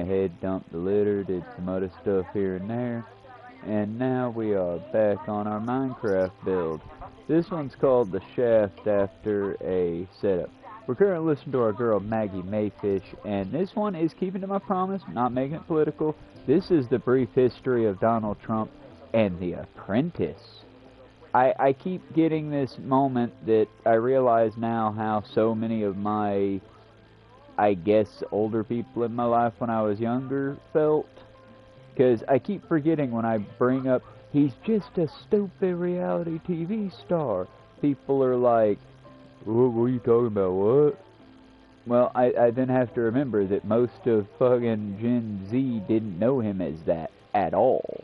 ahead, dumped the litter, did some other stuff here and there, and now we are back on our Minecraft build. This one's called The Shaft after a setup. We're currently listening to our girl Maggie Mayfish, and this one is keeping to my promise, not making it political. This is the brief history of Donald Trump and The Apprentice. I keep getting this moment that I realize now how so many of my, I guess, older people in my life when I was younger felt. Because I keep forgetting when I bring up, he's just a stupid reality TV star. People are like, what are you talking about, what? Well, I then have to remember that most of fucking Gen Z didn't know him as that at all.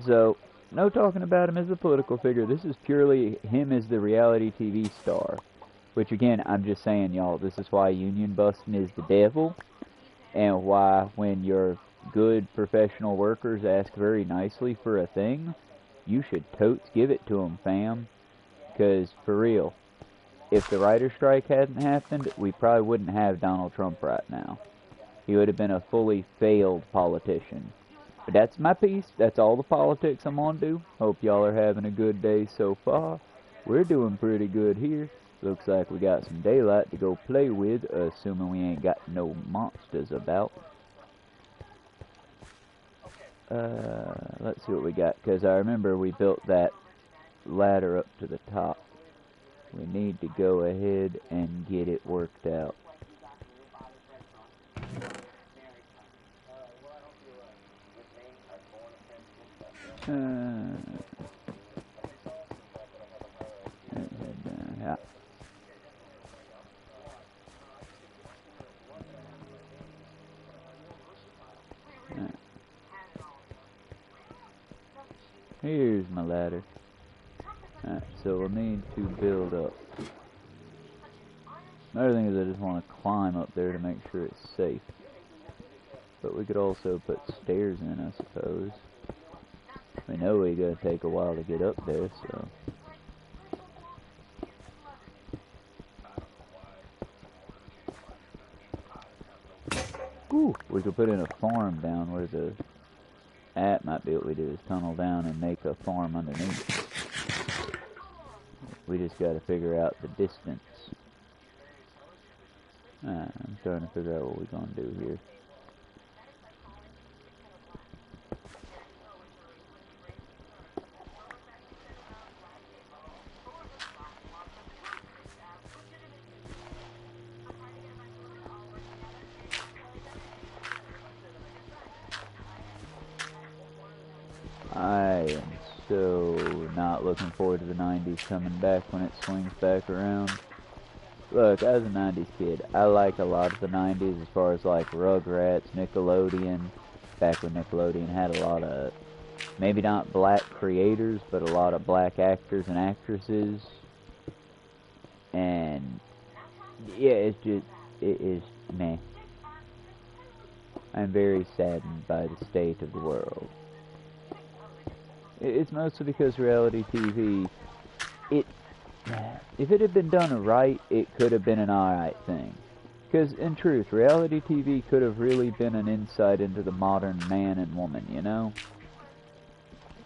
So, no talking about him as a political figure. This is purely him as the reality TV star. Which, again, I'm just saying, y'all, this is why union busting is the devil. And why, when your good professional workers ask very nicely for a thing, you should totes give it to them, fam. Because, for real, if the writer's strike hadn't happened, we probably wouldn't have Donald Trump right now. He would have been a fully failed politician. But that's my piece. That's all the politics I'm gonna do. Hope y'all are having a good day so far. We're doing pretty good here. Looks like we got some daylight to go play with, assuming we ain't got no monsters about. Let's see what we got, because I remember we built that ladder up to the top. We need to go ahead and get it worked out. Yeah. Here's my ladder. Alright, so we'll need to build up. Another thing is I just want to climb up there to make sure it's safe. But we could also put stairs in, I suppose. We know we gotta take a while to get up there, so. Ooh, we could put in a farm down where the... That might be what we do, is tunnel down and make a farm underneath. We just gotta figure out the distance. I'm trying to figure out what we're gonna do here. I am so not looking forward to the 90s coming back when it swings back around. Look, I was a 90s kid. I like a lot of the 90s as far as like Rugrats, Nickelodeon, back when Nickelodeon had a lot of, maybe not black creators, but a lot of black actors and actresses. And yeah, it's just, it is meh. I'm very saddened by the state of the world. It's mostly because reality TV, if it had been done right, it could have been an alright thing. Because, in truth, reality TV could have really been an insight into the modern man and woman, you know?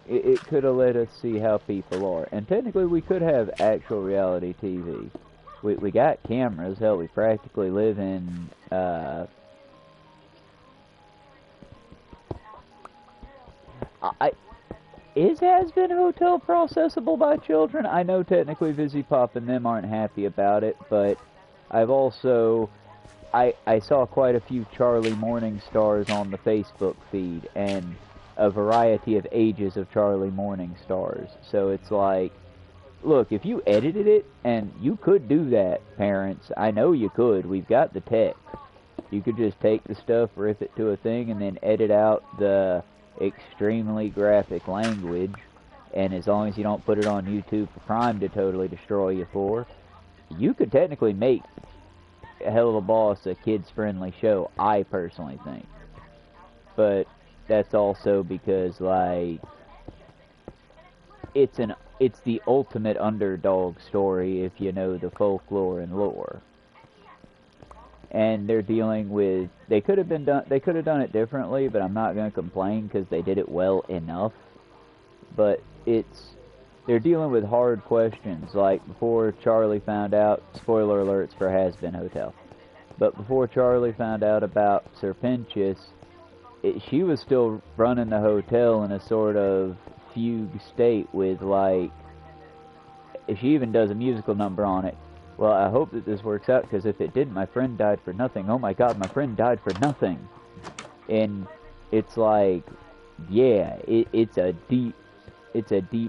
It could have let us see how people are. And technically, we could have actual reality TV. We got cameras, hell, we practically live in, Is Has-Been Hotel processable by children? I know technically Vizzy Pop and them aren't happy about it, but I've also... I saw quite a few Charlie Morningstars on the Facebook feed, and a variety of ages of Charlie Morningstars. So it's like, look, if you edited it, and you could do that, parents, I know you could, we've got the tech. You could just take the stuff, rip it to a thing, and then edit out the extremely graphic language, and as long as you don't put it on YouTube for Prime to totally destroy you for, you could technically make a hell of a boss a kids-friendly show, I personally think. But that's also because, like, it's the ultimate underdog story if you know the folklore and lore. and they're dealing with, they could have done it differently, but I'm not going to complain because they did it well enough. But they're dealing with hard questions, like before Charlie found out, spoiler alerts for Has Been Hotel, but before Charlie found out about Serpentius, she was still running the hotel in a sort of fugue state with, like, if she even does a musical number on it, well, I hope that this works out, because if it didn't, my friend died for nothing. Oh my god, my friend died for nothing. And it's like, yeah, it's a deep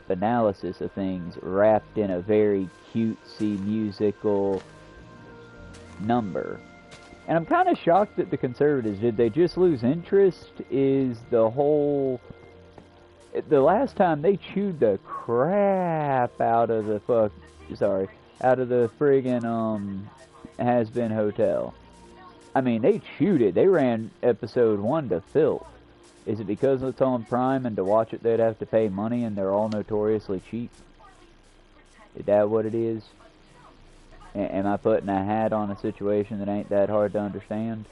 analysis of things wrapped in a very cutesy musical number. And I'm kind of shocked that the conservatives, did they just lose interest? Is the whole... The last time they chewed the crap out of the out of the friggin' Has Been Hotel. I mean, they chewed it. They ran episode 1 to filth. Is it because it's on Prime and to watch it they'd have to pay money and they're all notoriously cheap? Is that what it is? Am I putting a hat on a situation that ain't that hard to understand?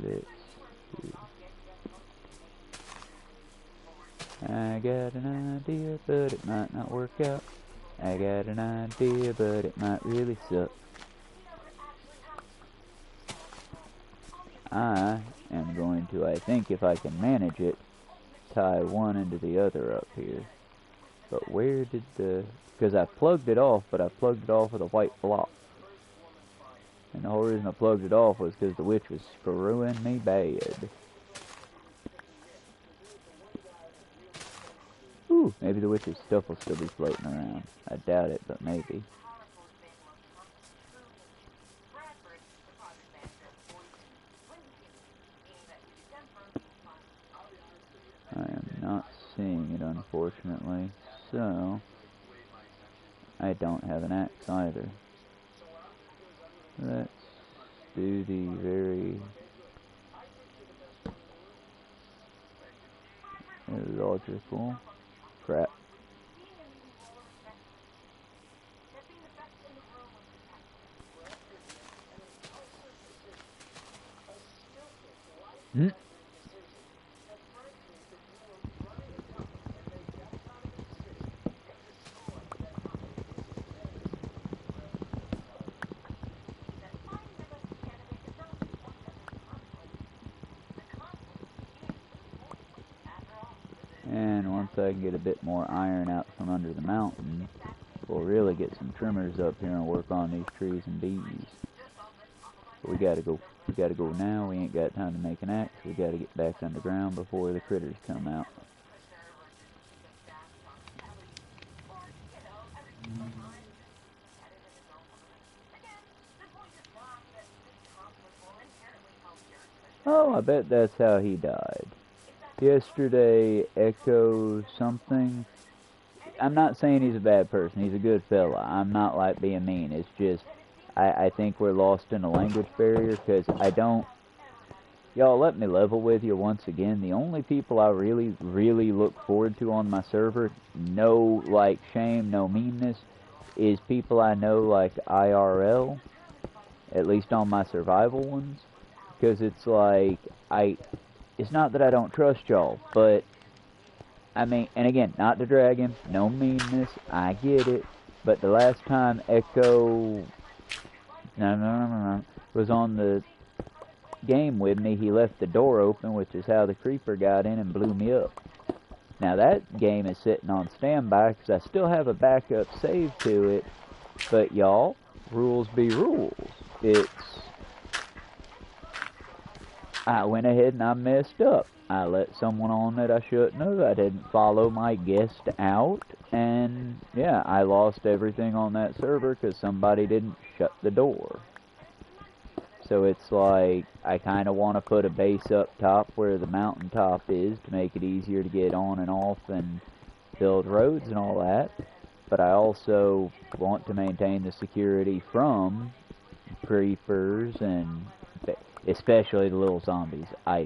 Let's see. I got an idea, but it might not work out. I got an idea, but it might really suck. I am going to, I think if I can manage it, tie one into the other up here. But where did because I plugged it off, but I plugged it off with a white block. And the whole reason I plugged it off was because the witch was screwing me bad. Ooh, maybe the witch's stuff will still be floating around. I doubt it, but maybe. I am not seeing it, unfortunately, so I don't have an axe either. Let's do the very illogical crap. And once I can get a bit more iron out from under the mountain, we'll really get some trimmers up here and work on these trees and bees. But we gotta go. We gotta go now. We ain't got time to make an axe. We gotta get back underground before the critters come out. Oh, I bet that's how he died. Yesterday, Echo something. I'm not saying he's a bad person. He's a good fella. I'm not like being mean. It's just, I think we're lost in a language barrier because I don't... Y'all, let me level with you once again. The only people I really, really look forward to on my server, no, like, shame, no meanness, is people I know, like, IRL, at least on my survival ones, because it's like, it's not that I don't trust y'all, but, I mean, and again, not to drag him, no meanness, I get it, but the last time Echo, was on the game with me, he left the door open, which is how the creeper got in and blew me up. Now that game is sitting on standby, because I still have a backup save to it, but y'all, rules be rules. I went ahead and I messed up. I let someone on that I shouldn't have. I didn't follow my guest out. And, yeah, I lost everything on that server because somebody didn't shut the door. So it's like, I kind of want to put a base up top where the mountaintop is to make it easier to get on and off and build roads and all that. But I also want to maintain the security from creepers and... especially the little zombies. I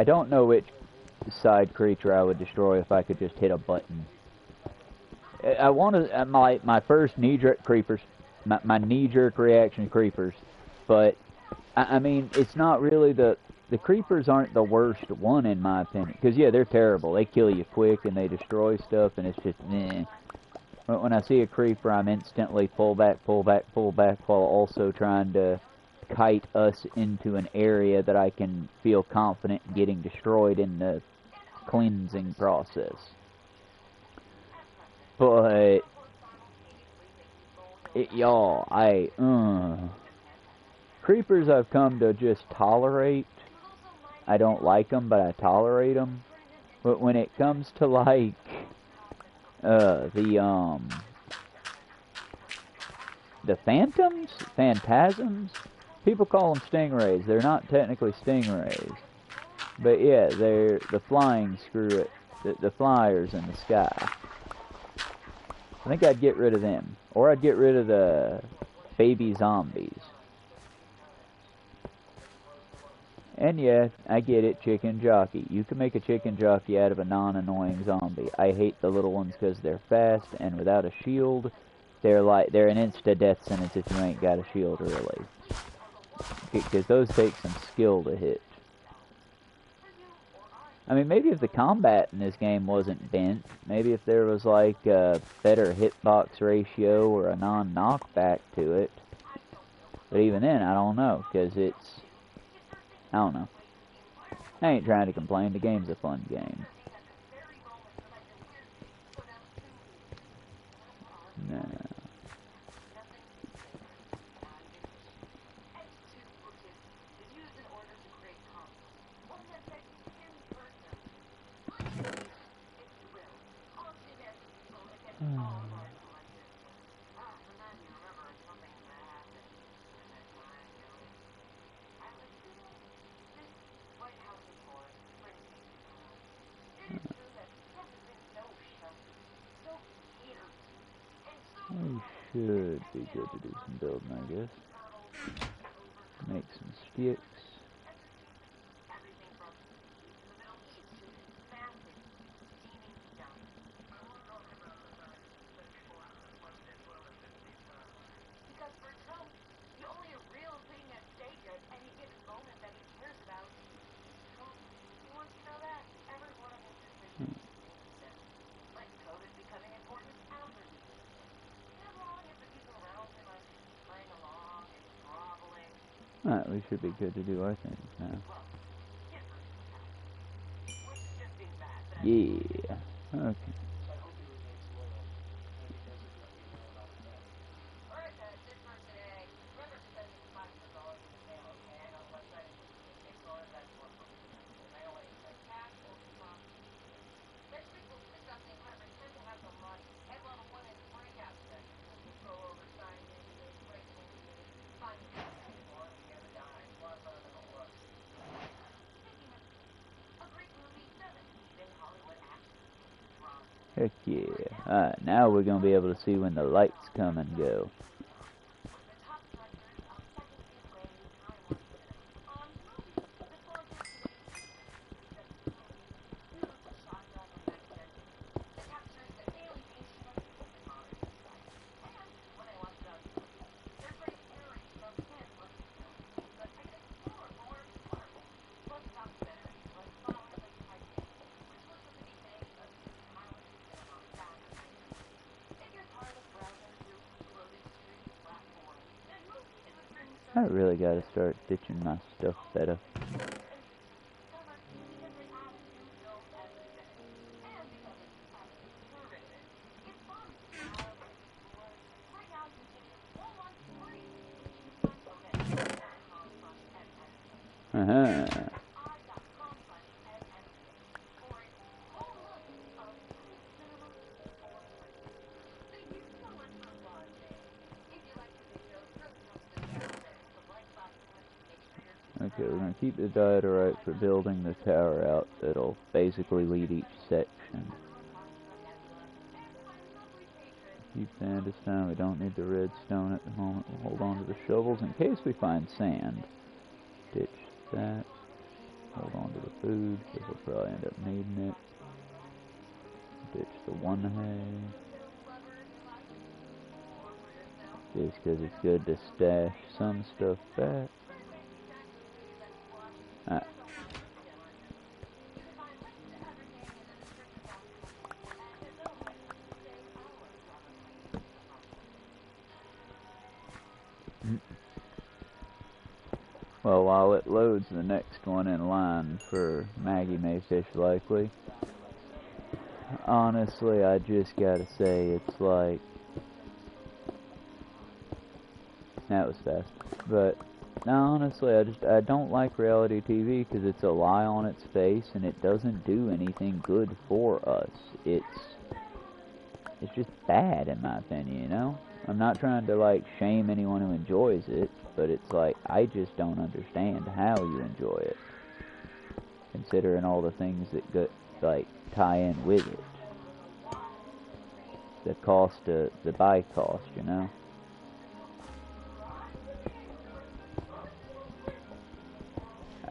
don't know which... side creature I would destroy if I could just hit a button. I want to my first knee-jerk creepers, my knee-jerk reaction creepers, but I mean it's not really the creepers aren't the worst one in my opinion, because yeah, they're terrible. They kill you quick and they destroy stuff, and it's just meh. But when I see a creeper, I'm instantly pull back, pull back, pull back, while also trying to kite us into an area that I can feel confident getting destroyed in the cleansing process. But y'all, creepers I've come to just tolerate. I don't like them, but I tolerate them. But when it comes to like the phantasms, people call them stingrays. They're not technically stingrays, but yeah, they're the flying the flyers in the sky. I think I'd get rid of them. Or I'd get rid of the baby zombies. And yeah, I get it, chicken jockey. You can make a chicken jockey out of a non-annoying zombie. I hate the little ones because they're fast, and without a shield, they're an insta-death sentence if you ain't got a shield, really. Because those take some skill to hit. I mean, maybe if the combat in this game wasn't bent, maybe if there was like a better hitbox ratio or a non-knockback to it. But even then, I don't know, because I don't know. I ain't trying to complain, the game's a fun game. No. We should be good to do some building, I guess. Make some sticks. Alright, we should be good to do our things now. Yeah. Okay. Heck yeah. Alright, now we're going to be able to see when the lights come and go. I really gotta start ditching my stuff better. Okay, we're going to keep the diaterite for building the tower out that'll basically lead each section. Keep sandstone. We don't need the redstone at the moment. We'll hold on to the shovels in case we find sand. Ditch that. Hold on to the food, because we'll probably end up needing it. Ditch the one hay. Just because it's good to stash some stuff back. Alright. Well, while it loads the next one in line for Maggie Mayfish likely, honestly, I just gotta say, it's like, that was fast, but no, honestly, I don't like reality TV because it's a lie on its face and it doesn't do anything good for us. It's just bad in my opinion, you know? I'm not trying to like shame anyone who enjoys it, but it's like, I just don't understand how you enjoy it, considering all the things that go, like, tie in with it. The cost, the buy cost, you know?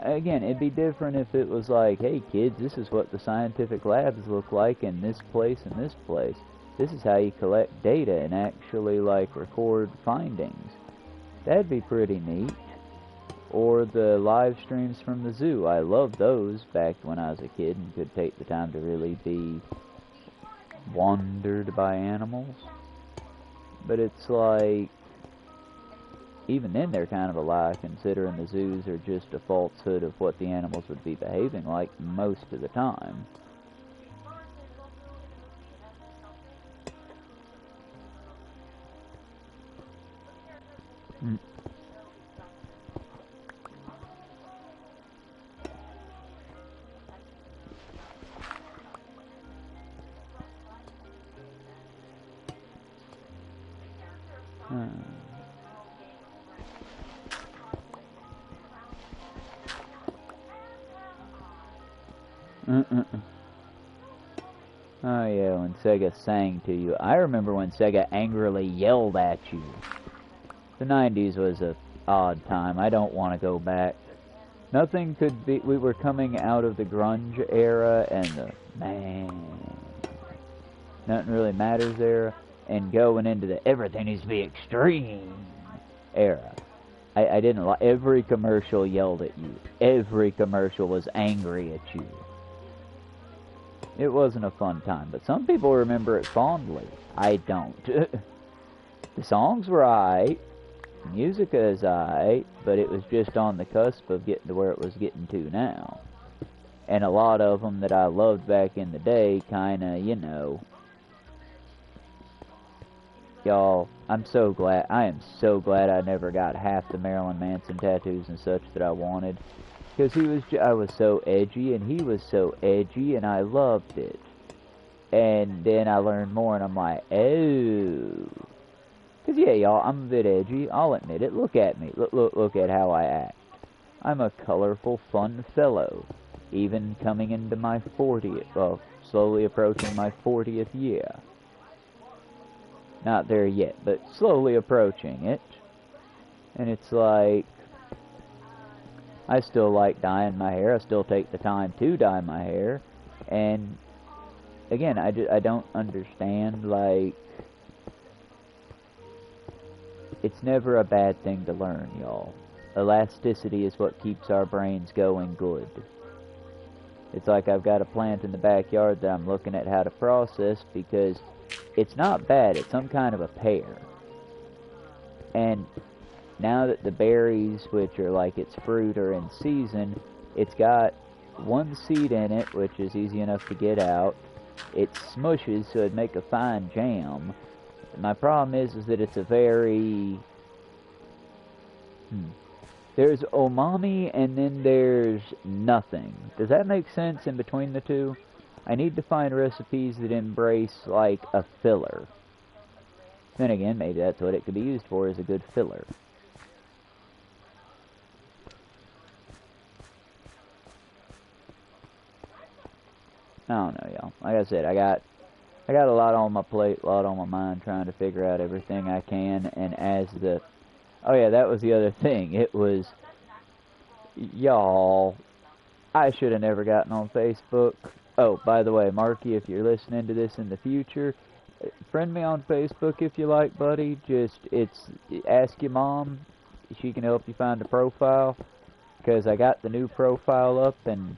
Again, it'd be different if it was like, hey kids, this is what the scientific labs look like in this place and this place. This is how you collect data and actually like record findings. That'd be pretty neat. Or the live streams from the zoo. I loved those back when I was a kid and could take the time to really be wandered by animals. But it's like, even then they're kind of a lie, considering the zoos are just a falsehood of what the animals would be behaving like most of the time. Oh yeah, when Sega sang to you. I remember when Sega angrily yelled at you. The 90s was a odd time. I don't want to go back. Nothing could be... We were coming out of the grunge era and the, man, nothing really matters era, and going into the everything needs to be extreme era. I didn't like... Every commercial yelled at you. Every commercial was angry at you. It wasn't a fun time, but some people remember it fondly. I don't. The songs were aight, music is aight, but it was just on the cusp of getting to where it was getting to now. And a lot of them that I loved back in the day, kinda, you know. Y'all, I am so glad I never got half the Marilyn Manson tattoos and such that I wanted. Because I was so edgy, and he was so edgy, and I loved it. And then I learned more, and I'm like, oh. Because, yeah, y'all, I'm a bit edgy. I'll admit it. Look at me. Look at how I act. I'm a colorful, fun fellow. Even coming into my 40th, well, slowly approaching my 40th year. Not there yet, but slowly approaching it. And it's like, I still like dyeing my hair. I still take the time to dye my hair. And, again, I don't understand, like, it's never a bad thing to learn, y'all. Elasticity is what keeps our brains going good. It's like I've got a plant in the backyard that I'm looking at how to process because it's not bad. It's some kind of a pear. And now that the berries, which are like its fruit, are in season, it's got one seed in it, which is easy enough to get out. It smushes, so it'd make a fine jam. My problem is that it's a very... There's umami, and then there's nothing. Does that make sense in between the two? I need to find recipes that embrace, like, a filler. Then again, maybe that's what it could be used for, is a good filler. I don't know, y'all. Like I said, I got a lot on my plate, a lot on my mind, trying to figure out everything I can, and as the... Oh yeah, that was the other thing. It was... Y'all... I should have never gotten on Facebook. Oh, by the way, Marky, if you're listening to this in the future, friend me on Facebook if you like, buddy. Ask your mom. She can help you find a profile. Because I got the new profile up and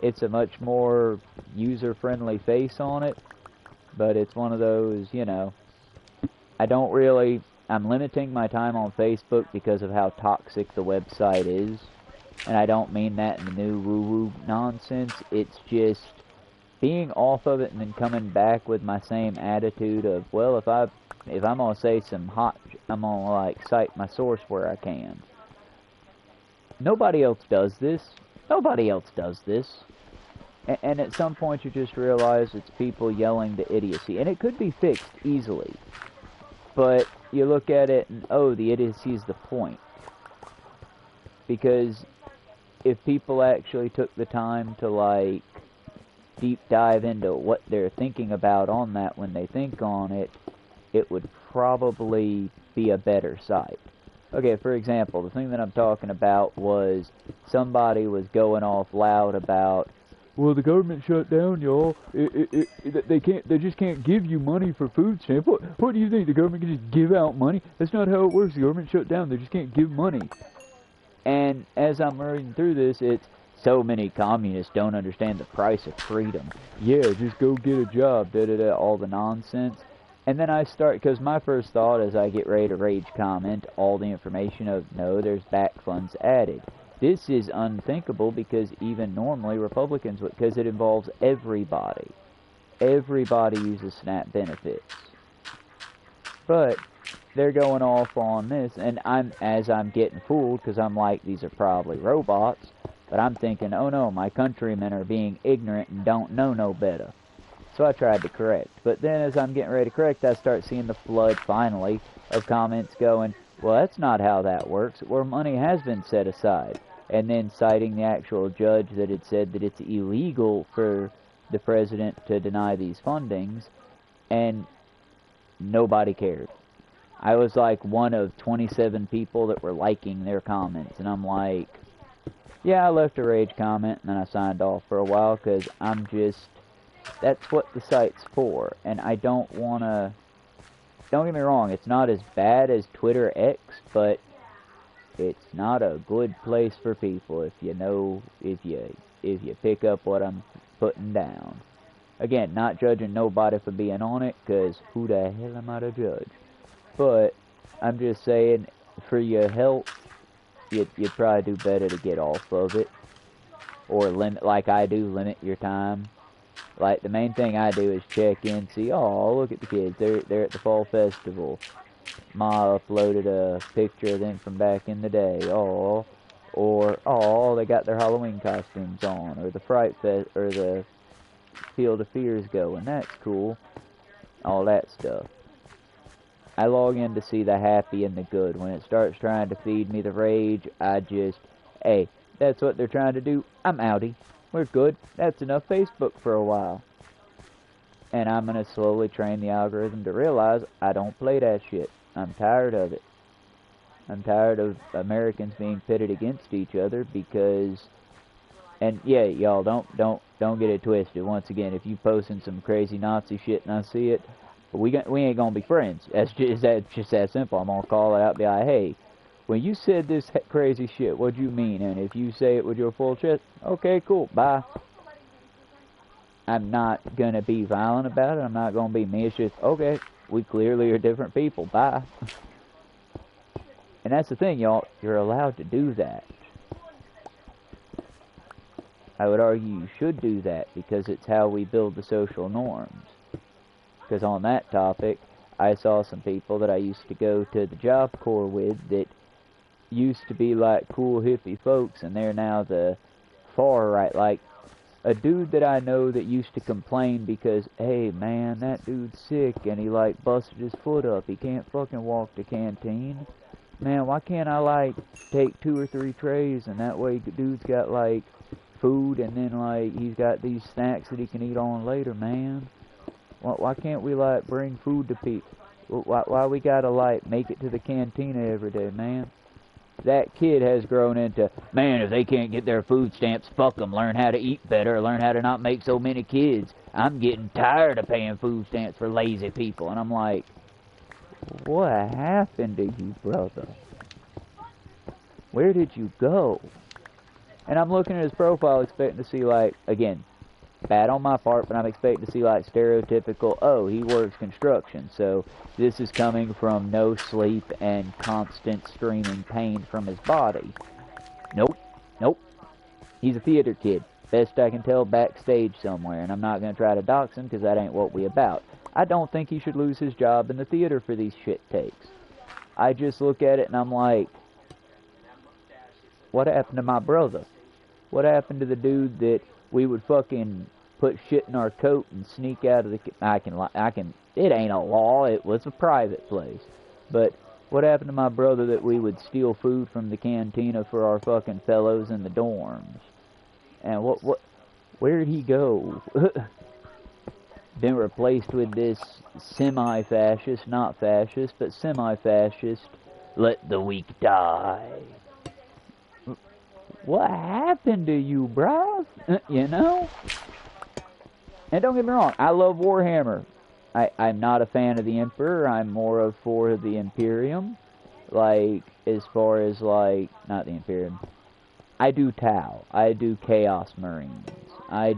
it's a much more user-friendly face on it. But it's one of those, I'm limiting my time on Facebook because of how toxic the website is. And I don't mean that in the new woo-woo nonsense. It's just being off of it and then coming back with my same attitude of, well, if I'm gonna say some hot, I'm gonna cite my source where I can. Nobody else does this. Nobody else does this. And at some point you just realize it's people yelling to idiocy. And it could be fixed easily. But you look at it and, oh, the idiocy is the point. Because if people actually took the time to, deep dive into what they're thinking about on that when they think on it, it would probably be a better site. Okay, for example, the thing that I'm talking about was somebody was going off loud about, well, the government shut down, y'all. They just can't give you money for food stamps. What do you think? The government can just give out money? That's not how it works. The government shut down. They just can't give money. And as I'm reading through this, it's so many communists don't understand the price of freedom. Yeah, just go get a job. Da-da-da, all the nonsense. And then I start, because my first thought as I get ready to rage comment all the information of, no, there's back funds added. This is unthinkable because even normally Republicans, because it involves everybody. Everybody uses SNAP benefits. But they're going off on this, and as I'm getting fooled, because I'm like, these are probably robots, but I'm thinking, oh no, my countrymen are being ignorant and don't know no better. So I tried to correct. But then as I'm getting ready to correct, I start seeing the flood, finally, of comments going, well, that's not how that works, where money has been set aside. And then citing the actual judge that had said that it's illegal for the president to deny these fundings, and nobody cared. I was like one of 27 people that were liking their comments, and I'm like, yeah, I left a rage comment, and then I signed off for a while, because that's what the site's for, and I don't want to, don't get me wrong, it's not as bad as Twitter X, but it's not a good place for people if you pick up what I'm putting down. Again, not judging nobody for being on it, because who the hell am I to judge? But I'm just saying, for your health, you'd probably do better to get off of it, or limit, like I do, limit your time. Like, the main thing I do is check in, see, oh, look at the kids, they're at the fall festival. Ma uploaded a picture of them from back in the day, oh, or, oh, they got their Halloween costumes on, or the Fright Fest, or the Field of Fears going, that's cool, all that stuff. I log in to see the happy and the good. When it starts trying to feed me the rage, I just, hey, that's what they're trying to do, I'm outie. We're good. That's enough Facebook for a while. And I'm going to slowly train the algorithm to realize I don't play that shit. I'm tired of it. I'm tired of Americans being pitted against each other because, and yeah, y'all, don't get it twisted. Once again, if you posting some crazy Nazi shit and I see it, we ain't going to be friends. That's just that simple. I'm going to call it out and be like, hey, when you said this crazy shit, what'd you mean? And if you say it with your full chest, okay, cool, bye. I'm not going to be violent about it. I'm not going to be mean. It's just, okay, we clearly are different people, bye. And that's the thing, y'all. You're allowed to do that. I would argue you should do that because it's how we build the social norms. Because on that topic, I saw some people that I used to go to the Job Corps with that used to be like cool hippie folks, and they're now the far right. Like a dude that I know that used to complain because, hey man, that dude's sick and he like busted his foot up, he can't fucking walk to canteen. Man, why can't I like take 2 or 3 trays and that way dude's got like food and then like he's got these snacks that he can eat on later, man. Why can't we like bring food to people? Why we gotta like make it to the cantina every day, man? that kid has grown into, man, if they can't get their food stamps, fuck them, learn how to eat better, learn how to not make so many kids. I'm getting tired of paying food stamps for lazy people. And I'm like, what happened to you, brother? Where did you go? And I'm looking at his profile expecting to see, like, again, bad on my part, but I'm expecting to see, like, stereotypical, oh, he works construction, so this is coming from no sleep and constant streaming pain from his body. Nope. Nope. He's a theater kid. Best I can tell, backstage somewhere, and I'm not going to try to dox him because that ain't what we about. I don't think he should lose his job in the theater for these shit takes. I just look at it and I'm like, what happened to my brother? What happened to the dude that we would fucking put shit in our coat and sneak out of the... I can... It ain't a law. It was a private place. But what happened to my brother that we would steal food from the cantina for our fucking fellows in the dorms? And where did he go? Been replaced with this semi-fascist, not fascist, but semi-fascist, let the weak die. What happened to you, bruh? You know? And don't get me wrong, I love Warhammer. I'm not a fan of the Emperor, I'm more of for the Imperium. Like, as far as, like, not the Imperium. I do Tau. I do Chaos Marines. I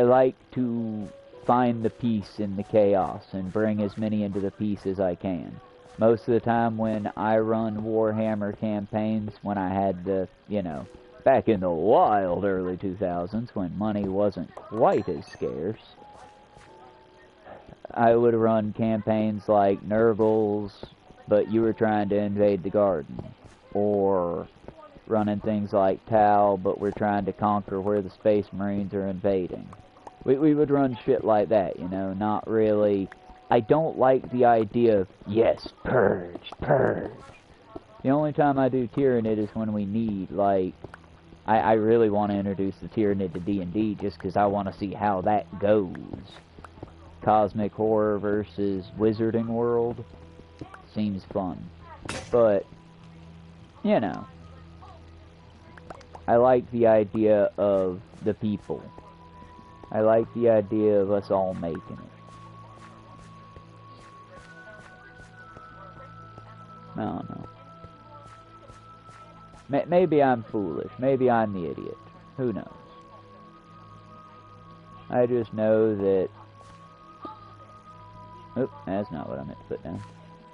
like to find the peace in the chaos and bring as many into the peace as I can. Most of the time when I run Warhammer campaigns, when I had the, you know, back in the wild early 2000s when money wasn't quite as scarce, I would run campaigns like Nurgles, but you were trying to invade the garden. Or running things like Tau, but we're trying to conquer where the Space Marines are invading. We would run shit like that, you know, not really... I don't like the idea of, yes, purge, purge. The only time I do Tyranid is when we need, like... I really want to introduce the Tyranid to D&D just because I want to see how that goes. Cosmic Horror versus Wizarding World seems fun. But, you know, I like the idea of the people. I like the idea of us all making it. I don't know. Maybe I'm foolish. Maybe I'm the idiot. Who knows? I just know that... Oop, that's not what I meant to put down.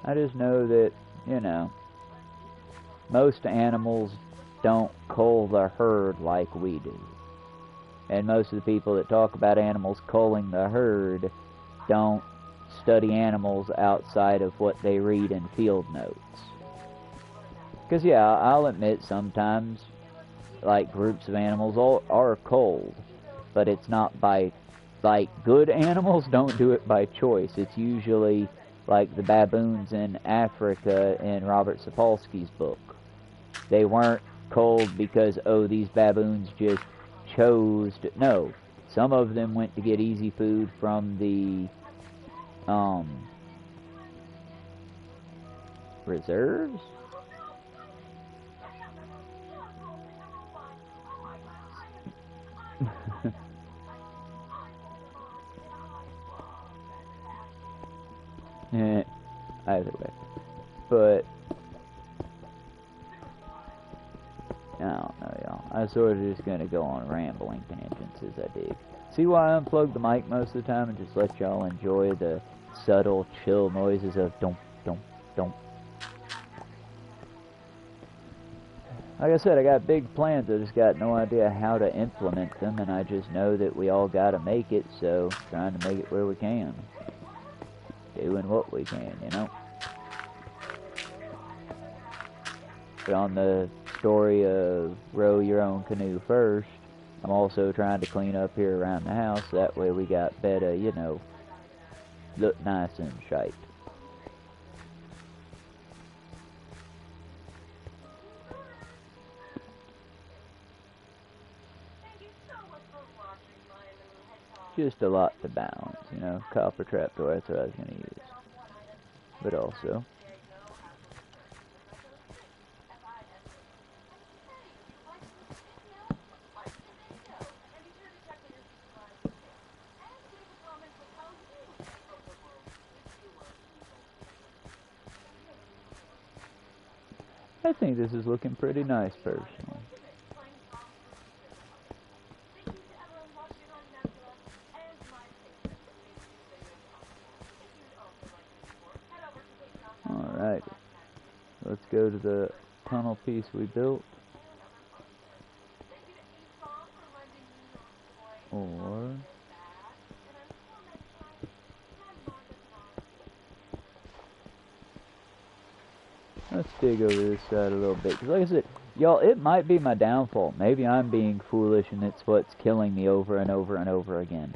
I just know that, you know, most animals don't cull the herd like we do. And most of the people that talk about animals culling the herd don't study animals outside of what they read in field notes. Because, yeah, I'll admit sometimes, like, groups of animals are culled, but it's not by, like, good animals don't do it by choice. It's usually, like, the baboons in Africa in Robert Sapolsky's book. They weren't culled because, oh, these baboons just chose to... No, some of them went to get easy food from the, reserves? Either way. But, I don't know, y'all. I'm sort of just gonna go on rambling tangents as I dig. See why I unplug the mic most of the time and just let y'all enjoy the subtle, chill noises of don't. Like I said, I got big plans, I just got no idea how to implement them, and I just know that we all gotta make it, so trying to make it where we can. Doing what we can, you know? But on the story of row your own canoe first, I'm also trying to clean up here around the house, that way we got better, you know, look nice and shite. Just a lot to balance, you know. Copper trapdoor, that's what I was going to use. But also, I think this is looking pretty nice, personally. Alright, let's go to the tunnel piece we built. Or let's dig over this side a little bit. Because like I said, y'all, it might be my downfall. Maybe I'm being foolish and it's what's killing me over and over and over again.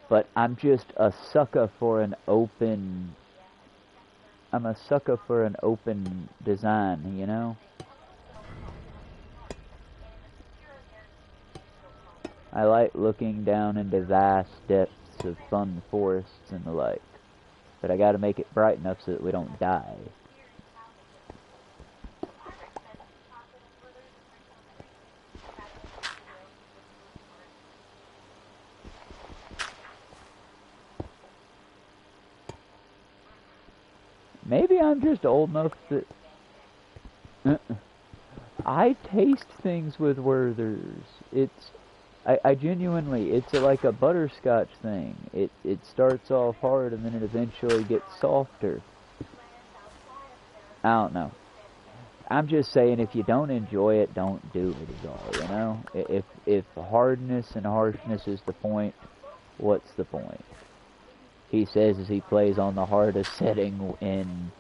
But I'm just a sucker for an open... I'm a sucker for an open design, you know? I like looking down into vast depths of fun forests and the like. But I gotta make it bright enough so that we don't die. Maybe I'm just old enough that... I taste things with Werthers. It's... I genuinely, it's like a butterscotch thing. It starts off hard and then it eventually gets softer. I don't know. I'm just saying, if you don't enjoy it, don't do it, is all, you know? If hardness and harshness is the point, what's the point? He says as he plays on the hardest setting in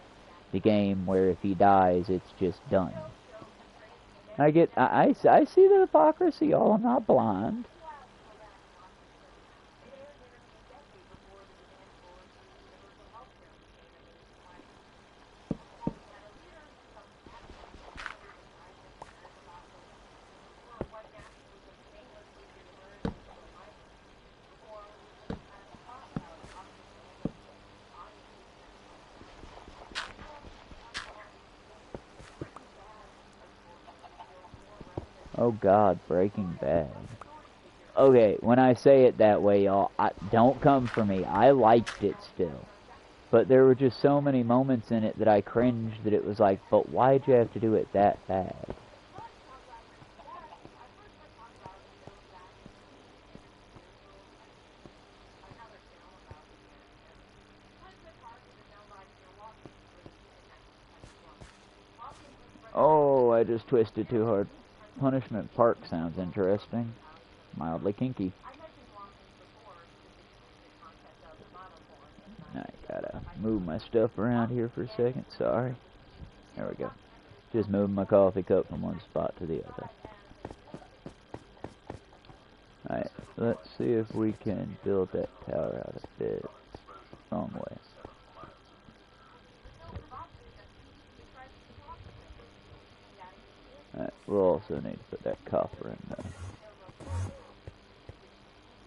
the game, where if he dies, it's just done. I see the hypocrisy, y'all. I'm not blind. Oh God, Breaking Bad. Okay, when I say it that way, y'all, don't come for me. I liked it still. But there were just so many moments in it that I cringed that it was like, but why'd you have to do it that bad? Oh, I just twisted too hard. Punishment Park sounds interesting. Mildly kinky. I gotta move my stuff around here for a second, sorry. There we go. Just moving my coffee cup from one spot to the other. Alright, let's see if we can build that tower out a bit. Wrong way. Alright, we'll also need to put that copper in there.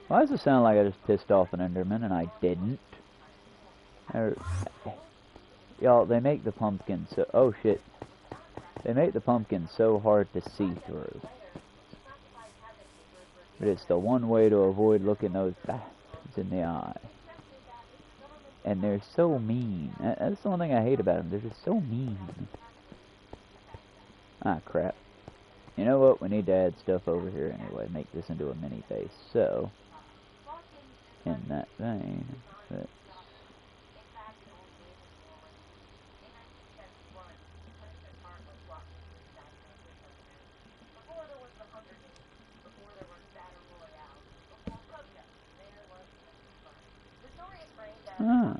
Why does it sound like I just pissed off an Enderman and I didn't? Y'all, they make the pumpkin so... Oh shit. They make the pumpkin so hard to see through. But it's the one way to avoid looking those bastards in the eye. And they're so mean. That's the one thing I hate about them. They're just so mean. Ah, crap. You know what? We need to add stuff over here anyway. Make this into a mini base. So, in that vein, let's... Ah,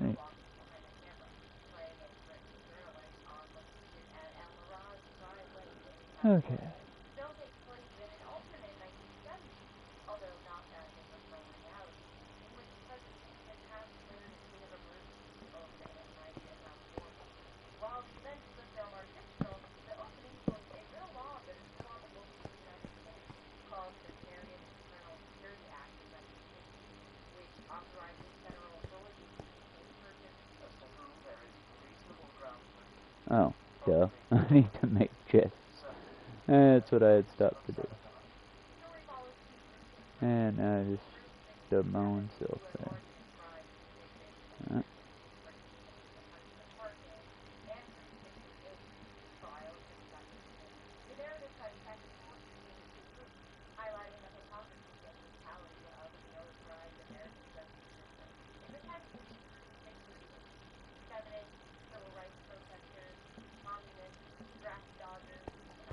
neat. Okay. Oh, duh. I need to make chests. That's what I had stopped to do. And I just stubbed my own self there.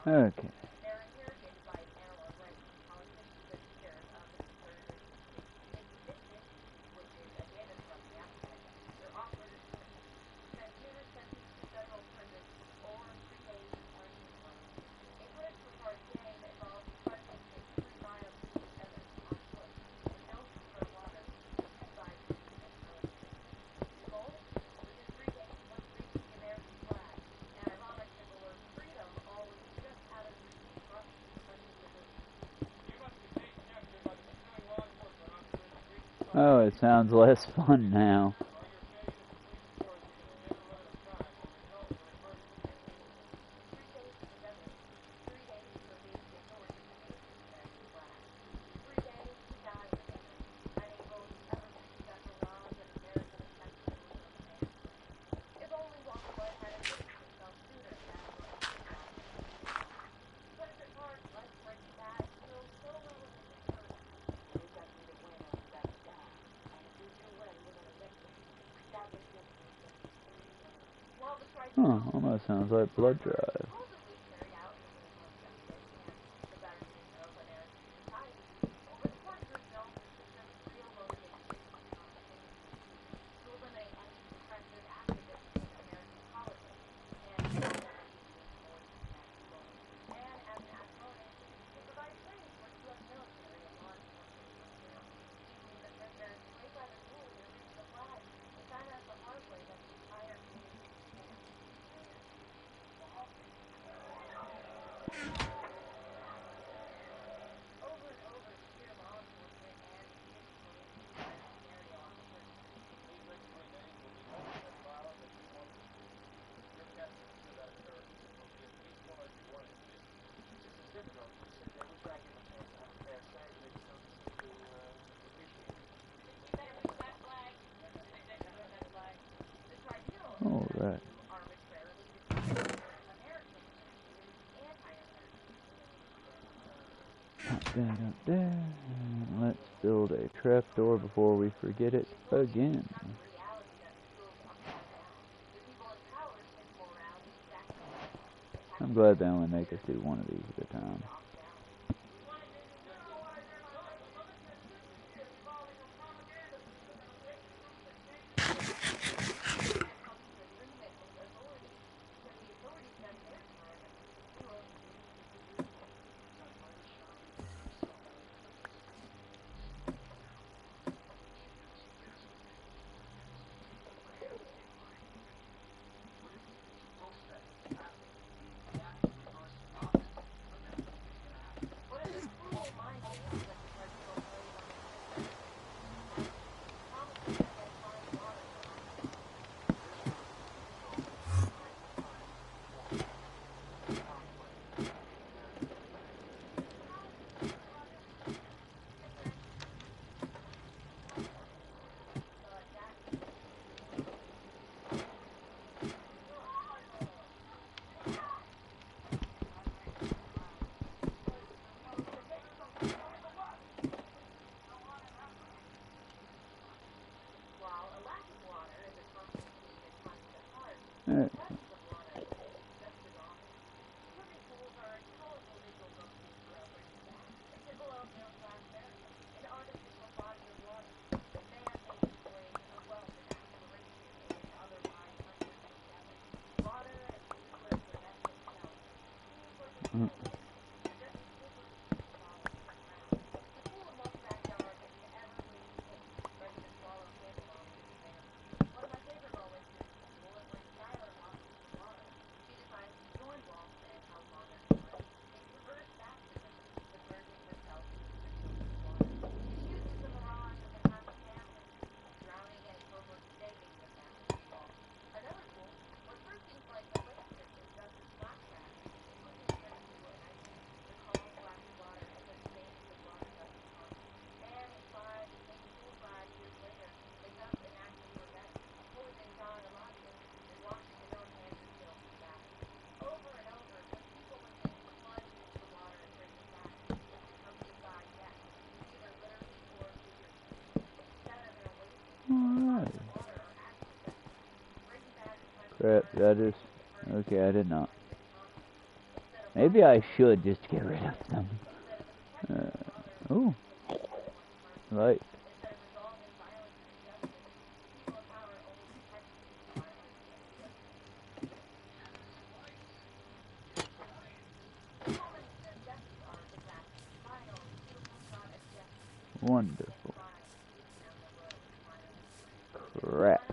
Okay. Oh, it sounds less fun now. Huh, almost sounds like blood drive. Alright. Pop that up there, and let's build a trapdoor before we forget it again. I'm glad they only make us do one of these at a time. Alright. Alright. Crap, that is... Okay, I did not. Maybe I should just get rid of them. Ooh. Right. Wonderful. Crap.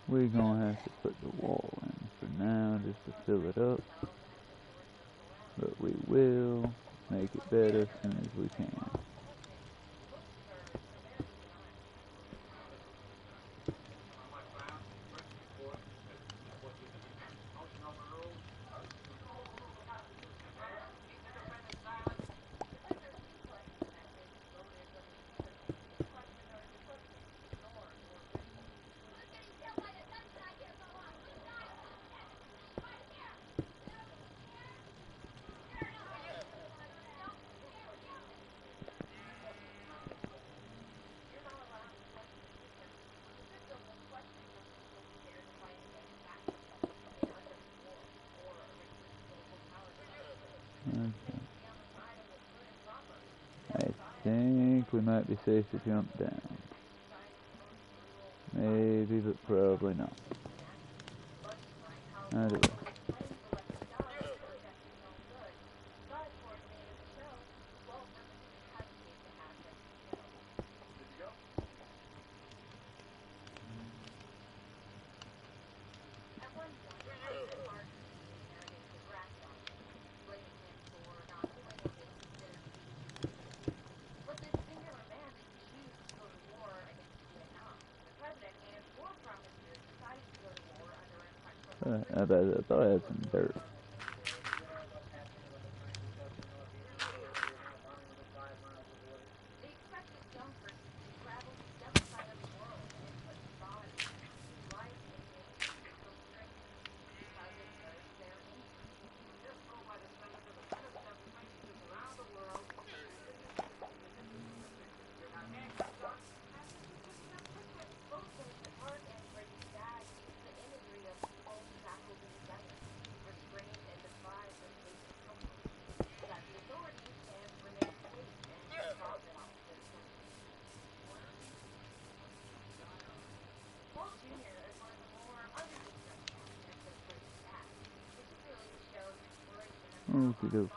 We're gonna have to put the wall in for now just to fill it up. But we will make it better as soon as we can. Okay. I think we might be safe to jump down. Maybe, but probably not. Either way. I thought I had some dirt. Okie dokie.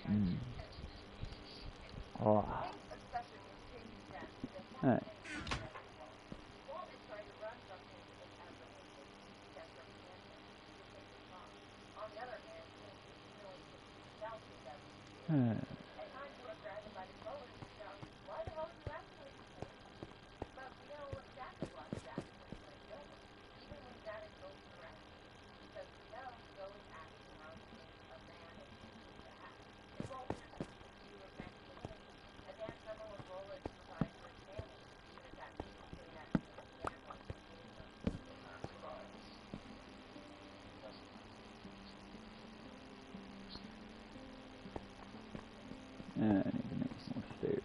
Mm. Oh. Alright. I need to make more stairs.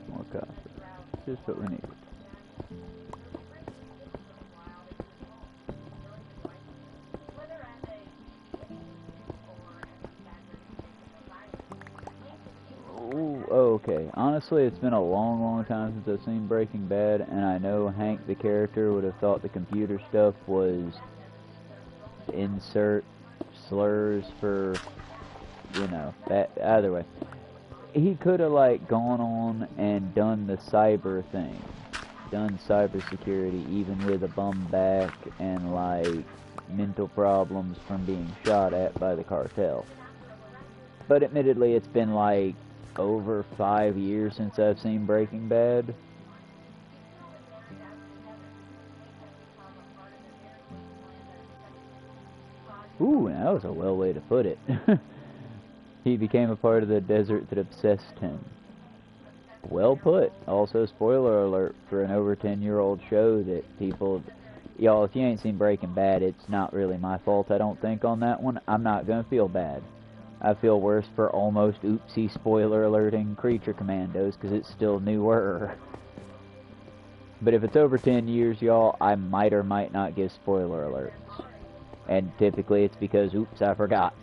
More coffee. Just what we need. Ooh, okay. Honestly, it's been a long time since I've seen Breaking Bad, and I know Hank, the character, would have thought the computer stuff was to insert slurs for, you know, that. Either way. He could have, like, gone on and done the cyber thing. Done cybersecurity, even with a bum back and, like, mental problems from being shot at by the cartel. But admittedly, it's been, like, over 5 years since I've seen Breaking Bad. Ooh, that was a well way to put it. He became a part of the desert that obsessed him. Well put. Also, spoiler alert for an over 10-year-old show that people... Y'all, if you ain't seen Breaking Bad, it's not really my fault, I don't think, on that one. I'm not gonna feel bad. I feel worse for almost oopsie spoiler alerting Creature Commandos, because it's still newer. But if it's over 10 years, y'all, I might or might not give spoiler alerts. And typically it's because, oops, I forgot.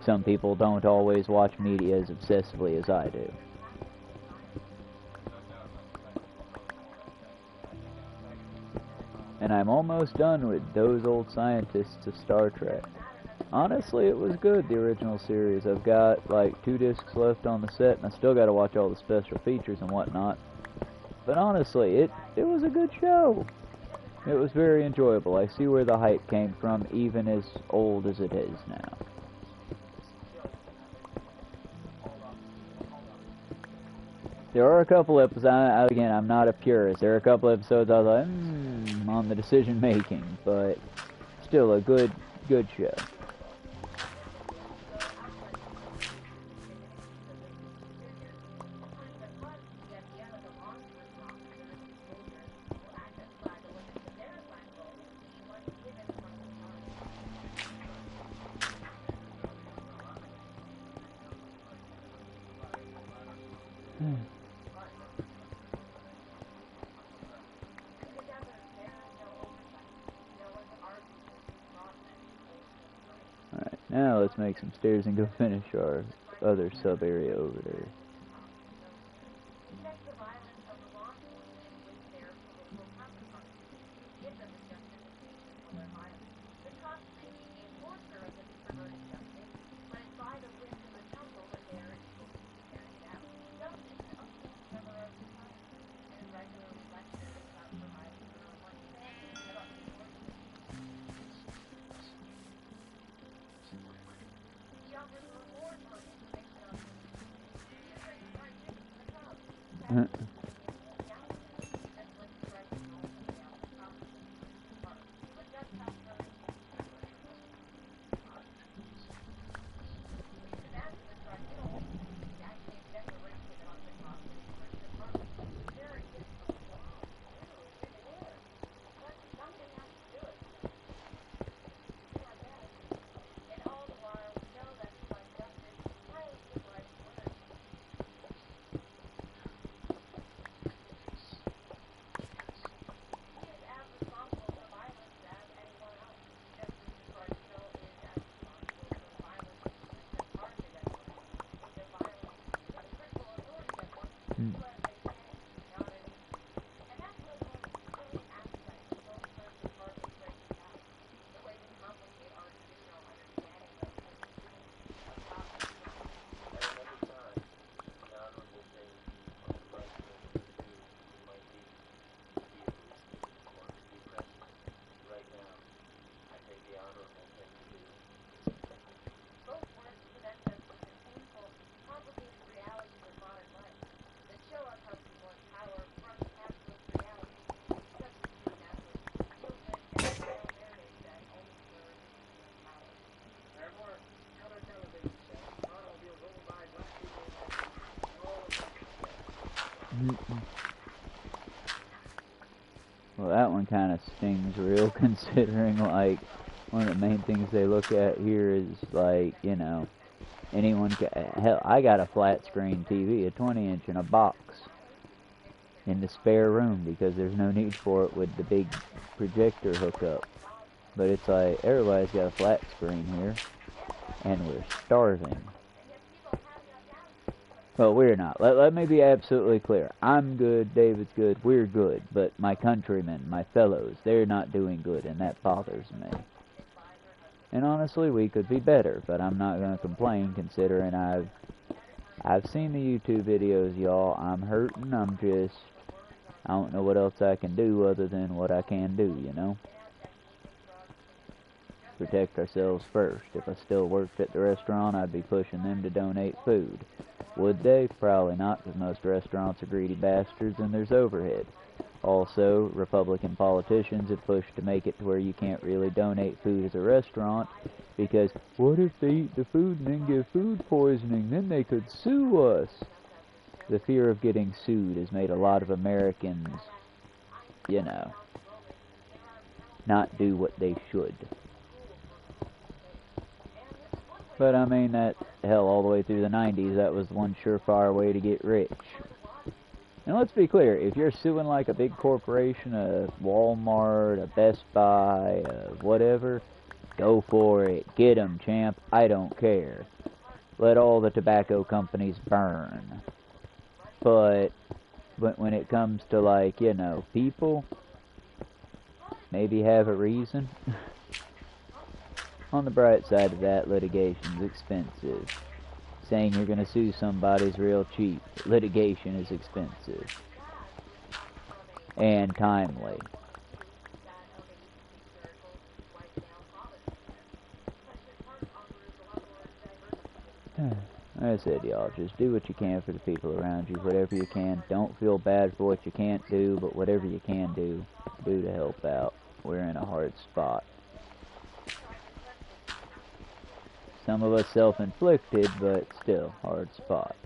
Some people don't always watch media as obsessively as I do. And I'm almost done with Those Old Scientists of Star Trek. Honestly, it was good, the original series. I've got like 2 discs left on the set, and I still got to watch all the special features and whatnot. But honestly, it was a good show. It was very enjoyable. I see where the hype came from, even as old as it is now. There are a couple episodes, again, I'm not a purist. There are a couple episodes I was like, on the decision making, but still a good show. Alright, now let's make some stairs and go finish our other sub area over there. Well, that one kind of stings real, considering, like, one of the main things they look at here is, like, you know, hell, I got a flat screen TV, a 20-inch in a box in the spare room because there's no need for it with the big projector hookup. But it's like, everybody's got a flat screen here, and we're starving. Well, we're not. Let me be absolutely clear. I'm good, David's good, we're good, but my countrymen, my fellows, they're not doing good, and that bothers me. And honestly, we could be better, but I'm not going to complain, considering I've seen the YouTube videos, y'all. I'm hurting, I don't know what else I can do other than what I can do, you know? Protect ourselves first. If I still worked at the restaurant, I'd be pushing them to donate food. Would they? Probably not, because most restaurants are greedy bastards and there's overhead. Also, Republican politicians have pushed to make it to where you can't really donate food as a restaurant, because what if they eat the food and then get food poisoning? Then they could sue us. The fear of getting sued has made a lot of Americans, you know, not do what they should. But I mean, that, hell, all the way through the 90s, that was one surefire way to get rich. And let's be clear, if you're suing like a big corporation, a Walmart, a Best Buy, whatever, go for it. Get 'em, champ. I don't care. Let all the tobacco companies burn. But when it comes to, like, you know, people, maybe have a reason. On the bright side of that, litigation's expensive. Saying you're going to sue somebody's real cheap. Litigation is expensive. And timely. Like I said, y'all, just do what you can for the people around you, whatever you can. Don't feel bad for what you can't do, but whatever you can do, do to help out. We're in a hard spot. Some of us self-inflicted, but still, hard spot.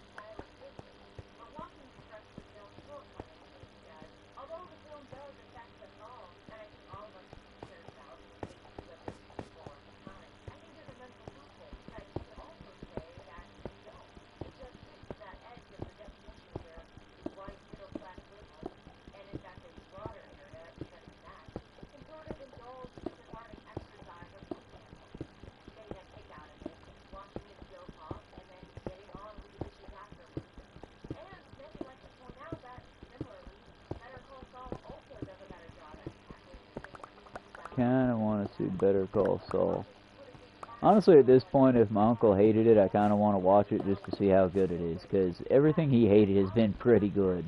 Kinda want to see Better Call Saul. Honestly, at this point, if my uncle hated it, I kinda want to watch it just to see how good it is, because everything he hated has been pretty good.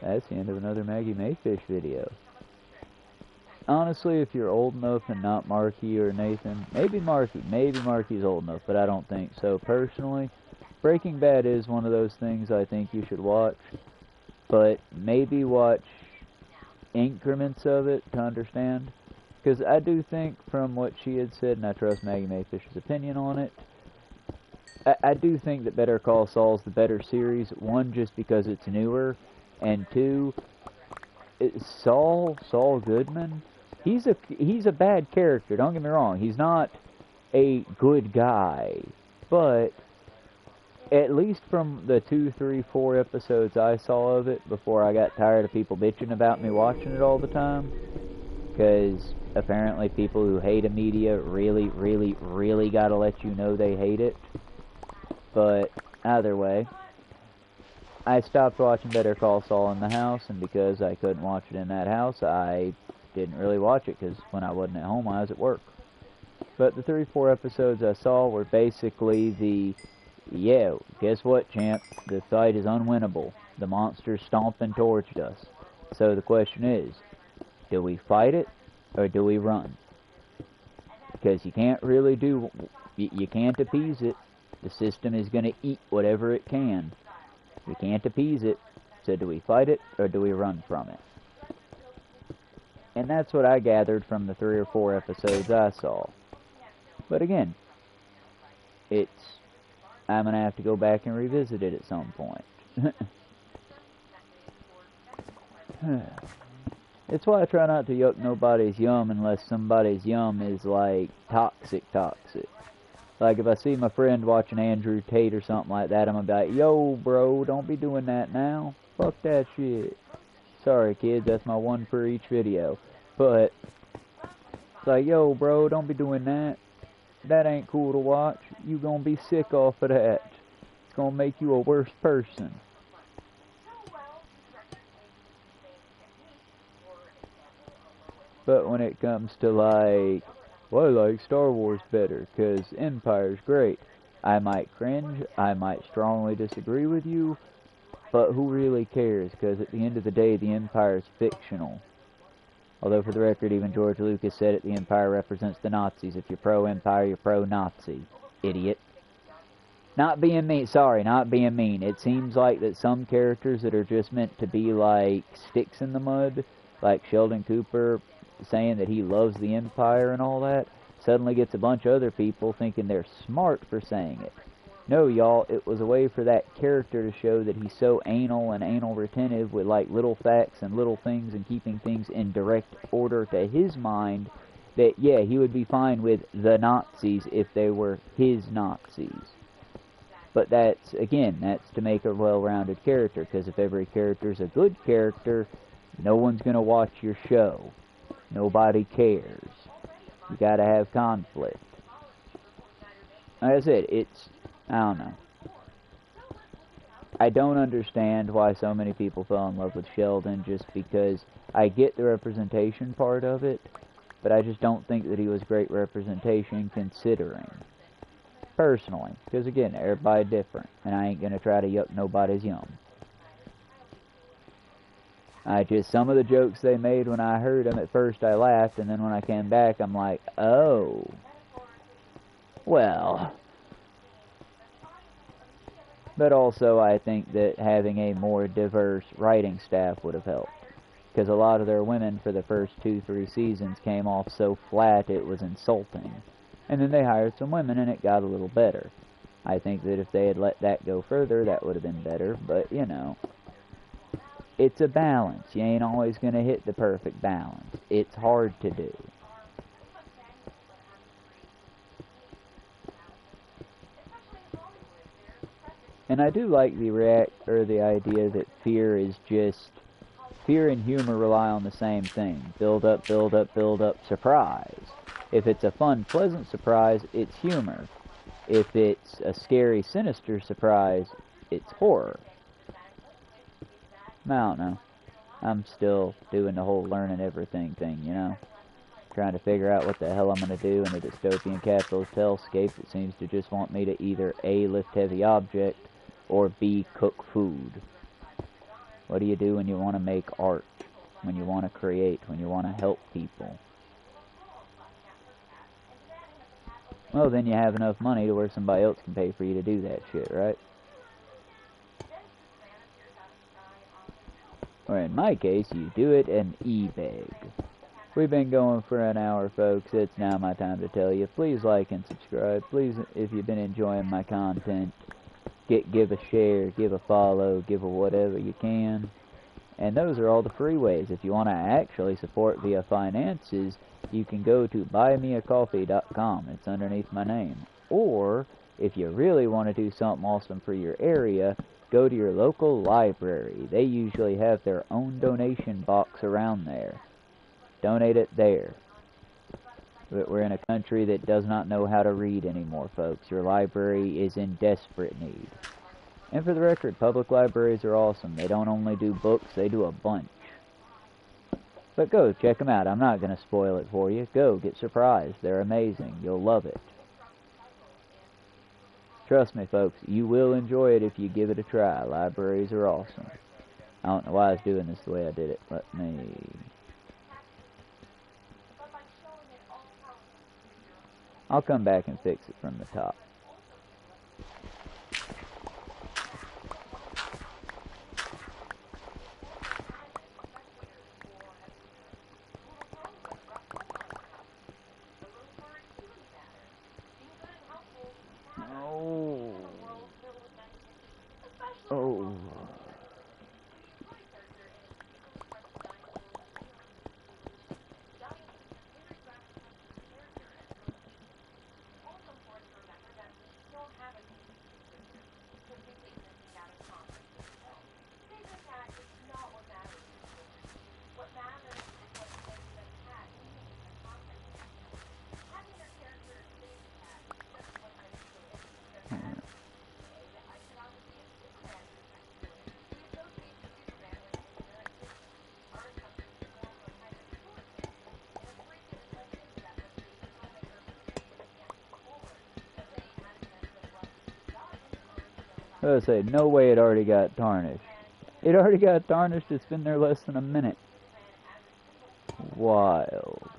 That's the end of another Maggie Mayfish video. Honestly, if you're old enough and not Marky or Nathan, maybe Marky's old enough, but I don't think so. Personally, Breaking Bad is one of those things I think you should watch, but maybe watch increments of it to understand. Because I do think, from what she had said, and I trust Maggie Mayfish's opinion on it, I do think that Better Call Saul's the better series. One, just because it's newer, and two, Saul Goodman, he's a bad character, don't get me wrong. He's not a good guy, but at least from the 2, 3, 4 episodes I saw of it before I got tired of people bitching about me watching it all the time, because apparently people who hate a media really gotta let you know they hate it. But either way, I stopped watching Better Call Saul in the house, and because I couldn't watch it in that house, I didn't really watch it, because when I wasn't at home, I was at work. But the 3, 4 episodes I saw were basically yeah, guess what, champ? The fight is unwinnable. The monster's stomping towards us. So the question is, do we fight it, or do we run? Because you can't really you can't appease it. The system is going to eat whatever it can. You can't appease it. So do we fight it or do we run from it? And that's what I gathered from the 3 or 4 episodes I saw. But again, I'm going to have to go back and revisit it at some point. It's why I try not to yuck nobody's yum unless somebody's yum is like toxic. Like if I see my friend watching Andrew Tate or something like that, I'm going to be like, yo bro, don't be doing that now. Fuck that shit. Sorry kids, that's my one for each video. But it's like, yo bro, don't be doing that. That ain't cool to watch. You gonna be sick off of that. It's gonna make you a worse person. But when it comes to like, well, I like Star Wars better, 'cause Empire's great. I might cringe, I might strongly disagree with you, but who really cares? 'Cause at the end of the day, the Empire's fictional. Although, for the record, even George Lucas said it, the Empire represents the Nazis. If you're pro-Empire, you're pro-Nazi. Idiot. Not being mean. Sorry, not being mean. It seems like that some characters that are just meant to be like sticks in the mud, like Sheldon Cooper saying that he loves the Empire and all that, suddenly gets a bunch of other people thinking they're smart for saying it. No, y'all, it was a way for that character to show that he's so anal and anal retentive with like little facts and little things and keeping things in direct order to his mind that, yeah, he would be fine with the Nazis if they were his Nazis. But that's, again, that's to make a well-rounded character, because if every character's a good character, no one's going to watch your show. Nobody cares. You gotta have conflict. Like I said, I don't know. I don't understand why so many people fell in love with Sheldon, just because I get the representation part of it, but I just don't think that he was great representation considering. Personally. Because again, everybody different, and I ain't gonna try to yuck nobody's yum. Some of the jokes they made when I heard them, at first I laughed, and then when I came back, I'm like, oh. Well. But also, I think that having a more diverse writing staff would have helped. Because a lot of their women for the first 2-3 seasons came off so flat it was insulting. And then they hired some women and it got a little better. I think that if they had let that go further, that would have been better. But, you know, it's a balance. You ain't always going to hit the perfect balance. It's hard to do. And I do like the idea that fear and humor rely on the same thing. Build up, build up, build up, surprise. If it's a fun, pleasant surprise, it's humor. If it's a scary, sinister surprise, it's horror. I don't know. I'm still doing the whole learning everything thing, you know? Trying to figure out what the hell I'm going to do in a dystopian capitalist hellscape that seems to just want me to either A, lift heavy object, or B, cook food. What do you do when you want to make art? When you want to create? When you want to help people? Well, then you have enough money to where somebody else can pay for you to do that shit, right? Or in my case, you do it and e-beg. We've been going for an hour, folks. It's now my time to tell you. Please like and subscribe. Please, if you've been enjoying my content, give a share, give a follow, give a whatever you can. And those are all the free ways. If you want to actually support via finances, you can go to buymeacoffee.com. It's underneath my name. Or, if you really want to do something awesome for your area, go to your local library. They usually have their own donation box around there. Donate it there. But we're in a country that does not know how to read anymore, folks. Your library is in desperate need. And for the record, public libraries are awesome. They don't only do books, they do a bunch. But go, check them out. I'm not going to spoil it for you. Go, get surprised. They're amazing. You'll love it. Trust me, folks, you will enjoy it if you give it a try. Libraries are awesome. I don't know why I was doing this the way I did it. Let me... I'll come back and fix it from the top. Oh. I was say, no way it already got tarnished. It already got tarnished, it's been there less than a minute. Wild.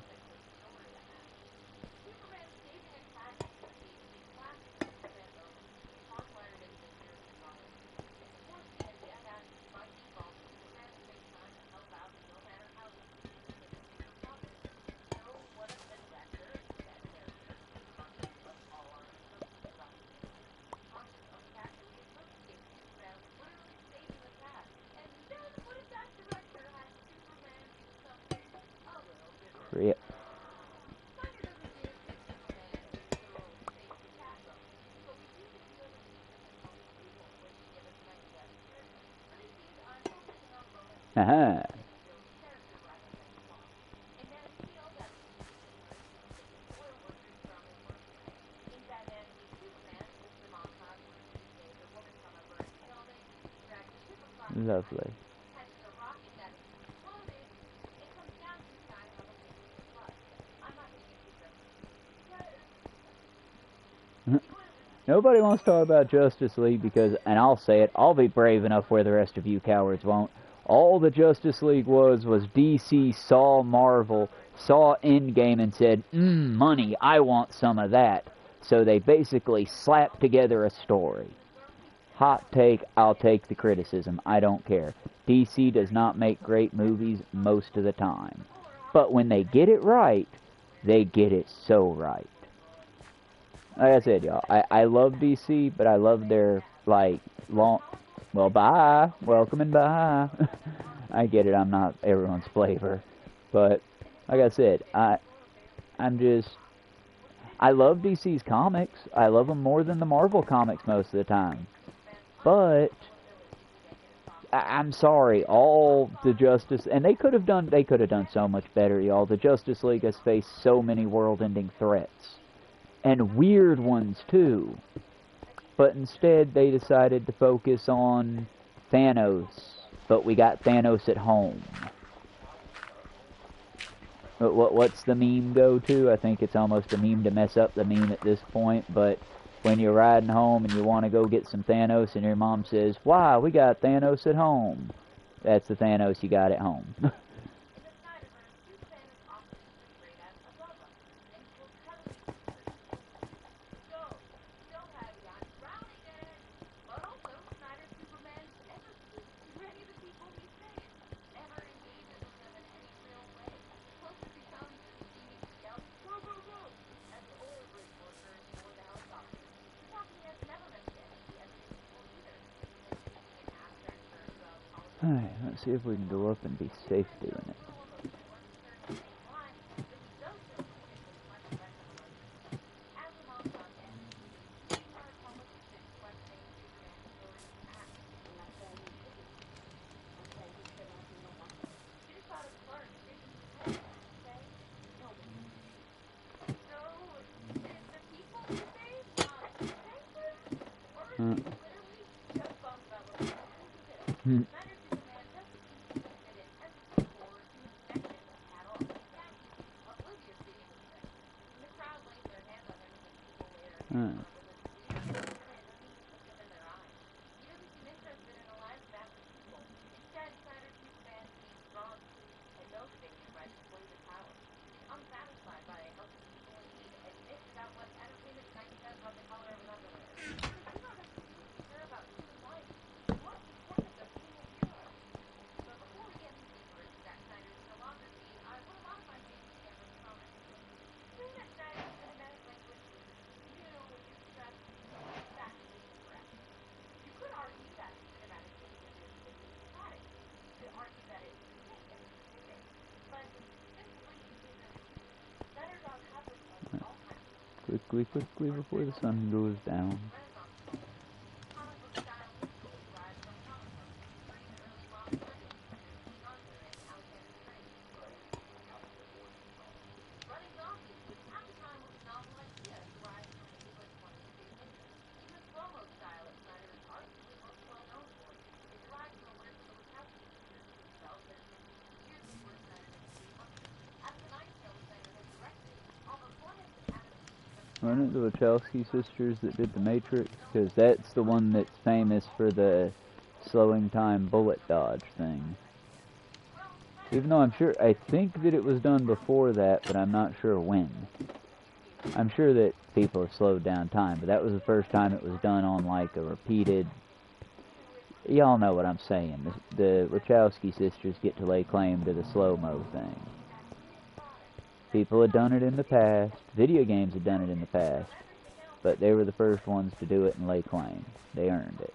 Crap. Haha. Lovely. Nobody wants to talk about Justice League because, and I'll say it, I'll be brave enough where the rest of you cowards won't. All the Justice League was DC saw Marvel, saw Endgame and said, money, I want some of that. So they basically slapped together a story. Hot take, I'll take the criticism, I don't care. DC does not make great movies most of the time. But when they get it right, they get it so right. Like I said, y'all, I love DC, but I love their, like, long... Well, bye. Welcome and bye. I get it, I'm not everyone's flavor. But, like I said, I love DC's comics. I love them more than the Marvel comics most of the time. But, I'm sorry, all the Justice... And they could have done so much better, y'all. The Justice League has faced so many world-ending threats. And weird ones, too. But instead, they decided to focus on Thanos. But we got Thanos at home. But what's the meme go to? I think it's almost a meme to mess up the meme at this point. But when you're riding home and you want to go get some Thanos and your mom says, "Why, we got Thanos at home." That's the Thanos you got at home. Alright, let's see if we can go up and be safe doing it. Quickly, quickly, before the sun goes down. Wasn't it the Wachowski sisters that did The Matrix? Because that's the one that's famous for the slowing time bullet dodge thing. Even though I think that it was done before that, but I'm not sure when. I'm sure that people have slowed down time, but that was the first time it was done on like a repeated... Y'all know what I'm saying. The Wachowski sisters get to lay claim to the slow-mo thing. People had done it in the past. Video games had done it in the past. But they were the first ones to do it and lay claim. They earned it.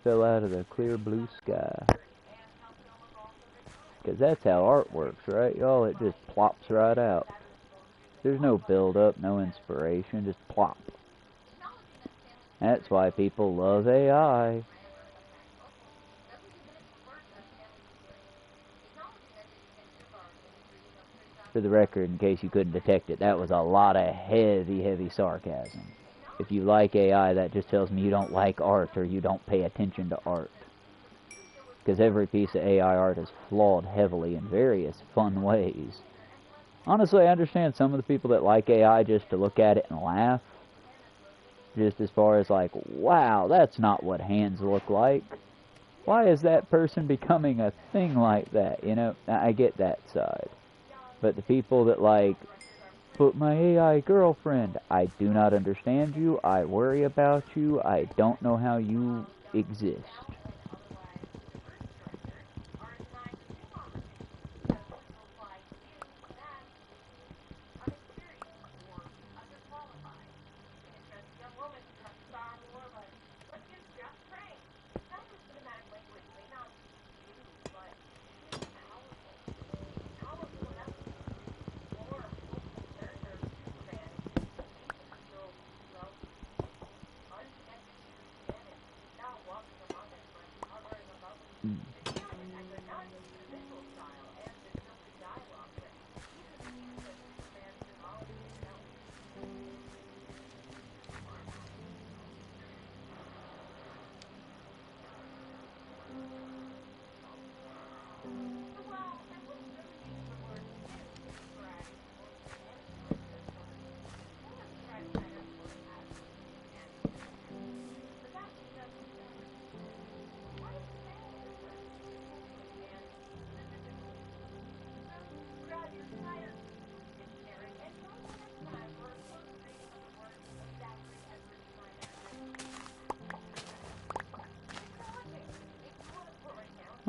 Fell out of the clear blue sky. Because that's how art works, right, y'all? It just plops right out. There's no build-up, no inspiration, just plop. That's why people love AI. For the record, in case you couldn't detect it, that was a lot of heavy, heavy sarcasm. If you like AI, that just tells me you don't like art or you don't pay attention to art. Because every piece of AI art is flawed heavily in various fun ways. Honestly, I understand some of the people that like AI just to look at it and laugh. Just as far as like, wow, that's not what hands look like. Why is that person becoming a thing like that? You know, I get that side. But the people that like, but my AI girlfriend, I do not understand you, I worry about you, I don't know how you exist.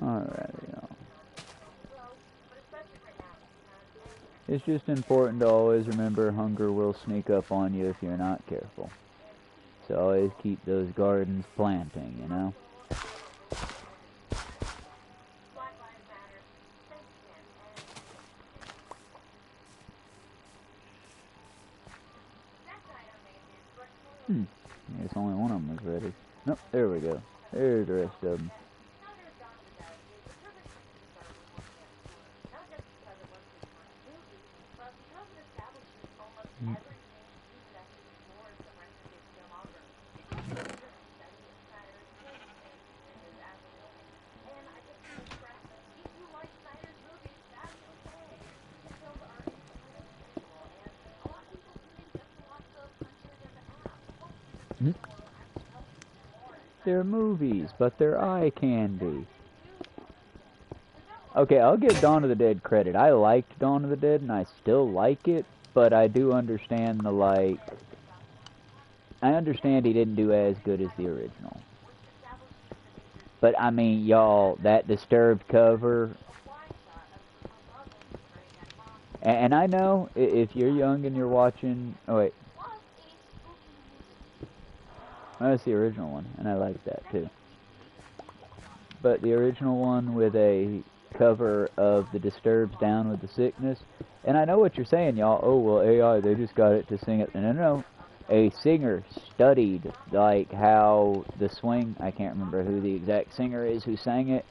Alrighty, y'all. It's just important to always remember hunger will sneak up on you if you're not careful. So always keep those gardens planting, you know? I guess only one of them was ready. Nope, there we go. There's the rest of them. They're movies, but they're eye candy. Okay, I'll give Dawn of the Dead credit. I liked Dawn of the Dead, and I still like it, but I do understand the, like... I understand he didn't do as good as the original. But I mean, y'all, that Disturbed cover, and I know if you're young and you're watching, oh wait, that's the original one, and I like that too. But the original one with a cover of the Disturbed's Down with the Sickness, and I know what you're saying, y'all. Oh, well, AI, they just got it to sing it. No, no, no. A singer studied, like, how the swing, I can't remember who the exact singer is who sang it,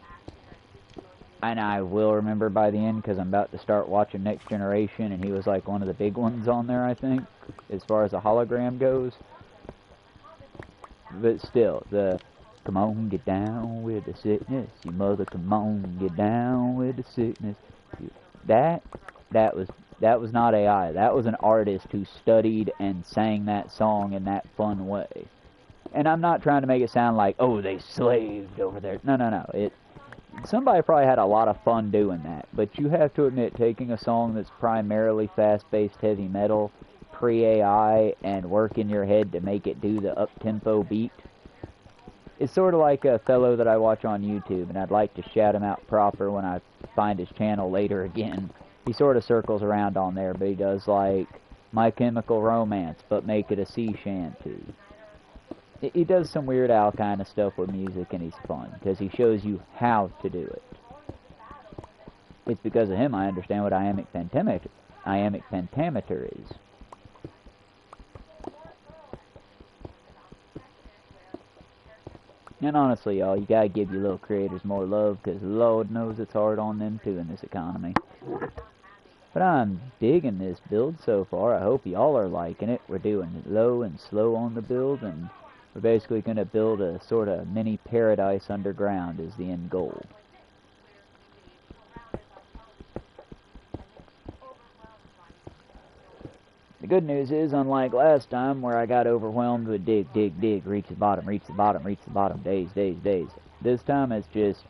and I will remember by the end because I'm about to start watching Next Generation, and he was, like, one of the big ones on there, I think, as far as a hologram goes. But still, the come on, get down with the sickness, you mother, come on, get down with the sickness. That was not AI. That was an artist who studied and sang that song in that fun way. And I'm not trying to make it sound like, oh, they slaved over there. No, no, no. Somebody probably had a lot of fun doing that. But you have to admit, taking a song that's primarily fast-paced heavy metal, pre-AI, and work in your head to make it do the up-tempo beat, it's sort of like a fellow that I watch on YouTube, and I'd like to shout him out proper when I find his channel later again. He sort of circles around on there, but he does like My Chemical Romance, but make it a sea shanty. He does some Weird Al kind of stuff with music, and he's fun, because he shows you how to do it. It's because of him I understand what iambic pentameter is. And honestly, y'all, you gotta give your little creators more love, because Lord knows it's hard on them too in this economy. But I'm digging this build so far. I hope y'all are liking it. We're doing low and slow on the build, and we're basically going to build a sort of mini paradise underground is the end goal. The good news is, unlike last time where I got overwhelmed with dig, dig, dig, reach the bottom, reach the bottom, reach the bottom, days, days, days. This time it's just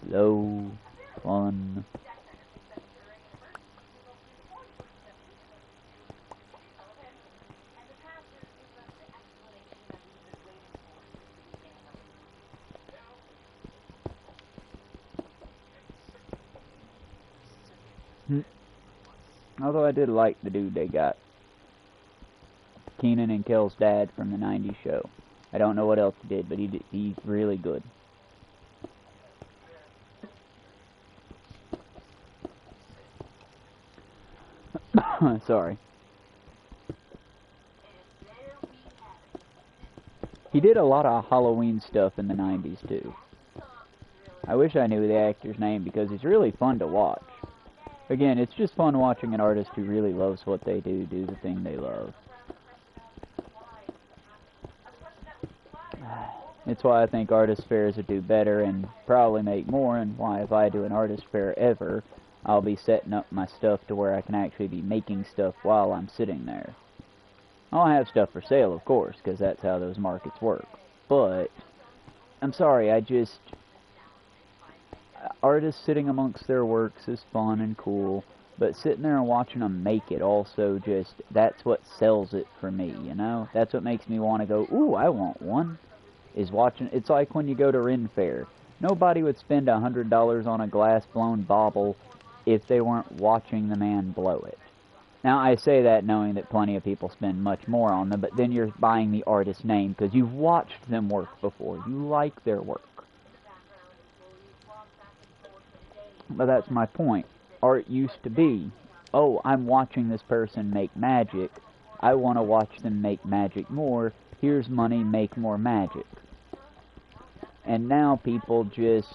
slow, fun. Although I did like the dude they got. Keenan and Kel's dad from the 90s show. I don't know what else he did, but he's really good. Sorry. He did a lot of Halloween stuff in the 90s, too. I wish I knew the actor's name because he's really fun to watch. Again, it's just fun watching an artist who really loves what they do the thing they love. It's why I think artist fairs would do better and probably make more, and why if I do an artist fair ever, I'll be setting up my stuff to where I can actually be making stuff while I'm sitting there. I'll have stuff for sale, of course, because that's how those markets work. But, I'm sorry, artists sitting amongst their works is fun and cool, but sitting there and watching them make it also just, that's what sells it for me, you know? That's what makes me want to go, ooh, I want one, is watching. It's like when you go to Ren Fair. Nobody would spend $100 on a glass-blown bauble if they weren't watching the man blow it. Now, I say that knowing that plenty of people spend much more on them, but then you're buying the artist's name because you've watched them work before. You like their work. But that's my point. Art used to be, oh, I'm watching this person make magic. I want to watch them make magic more. Here's money, make more magic. And now people just...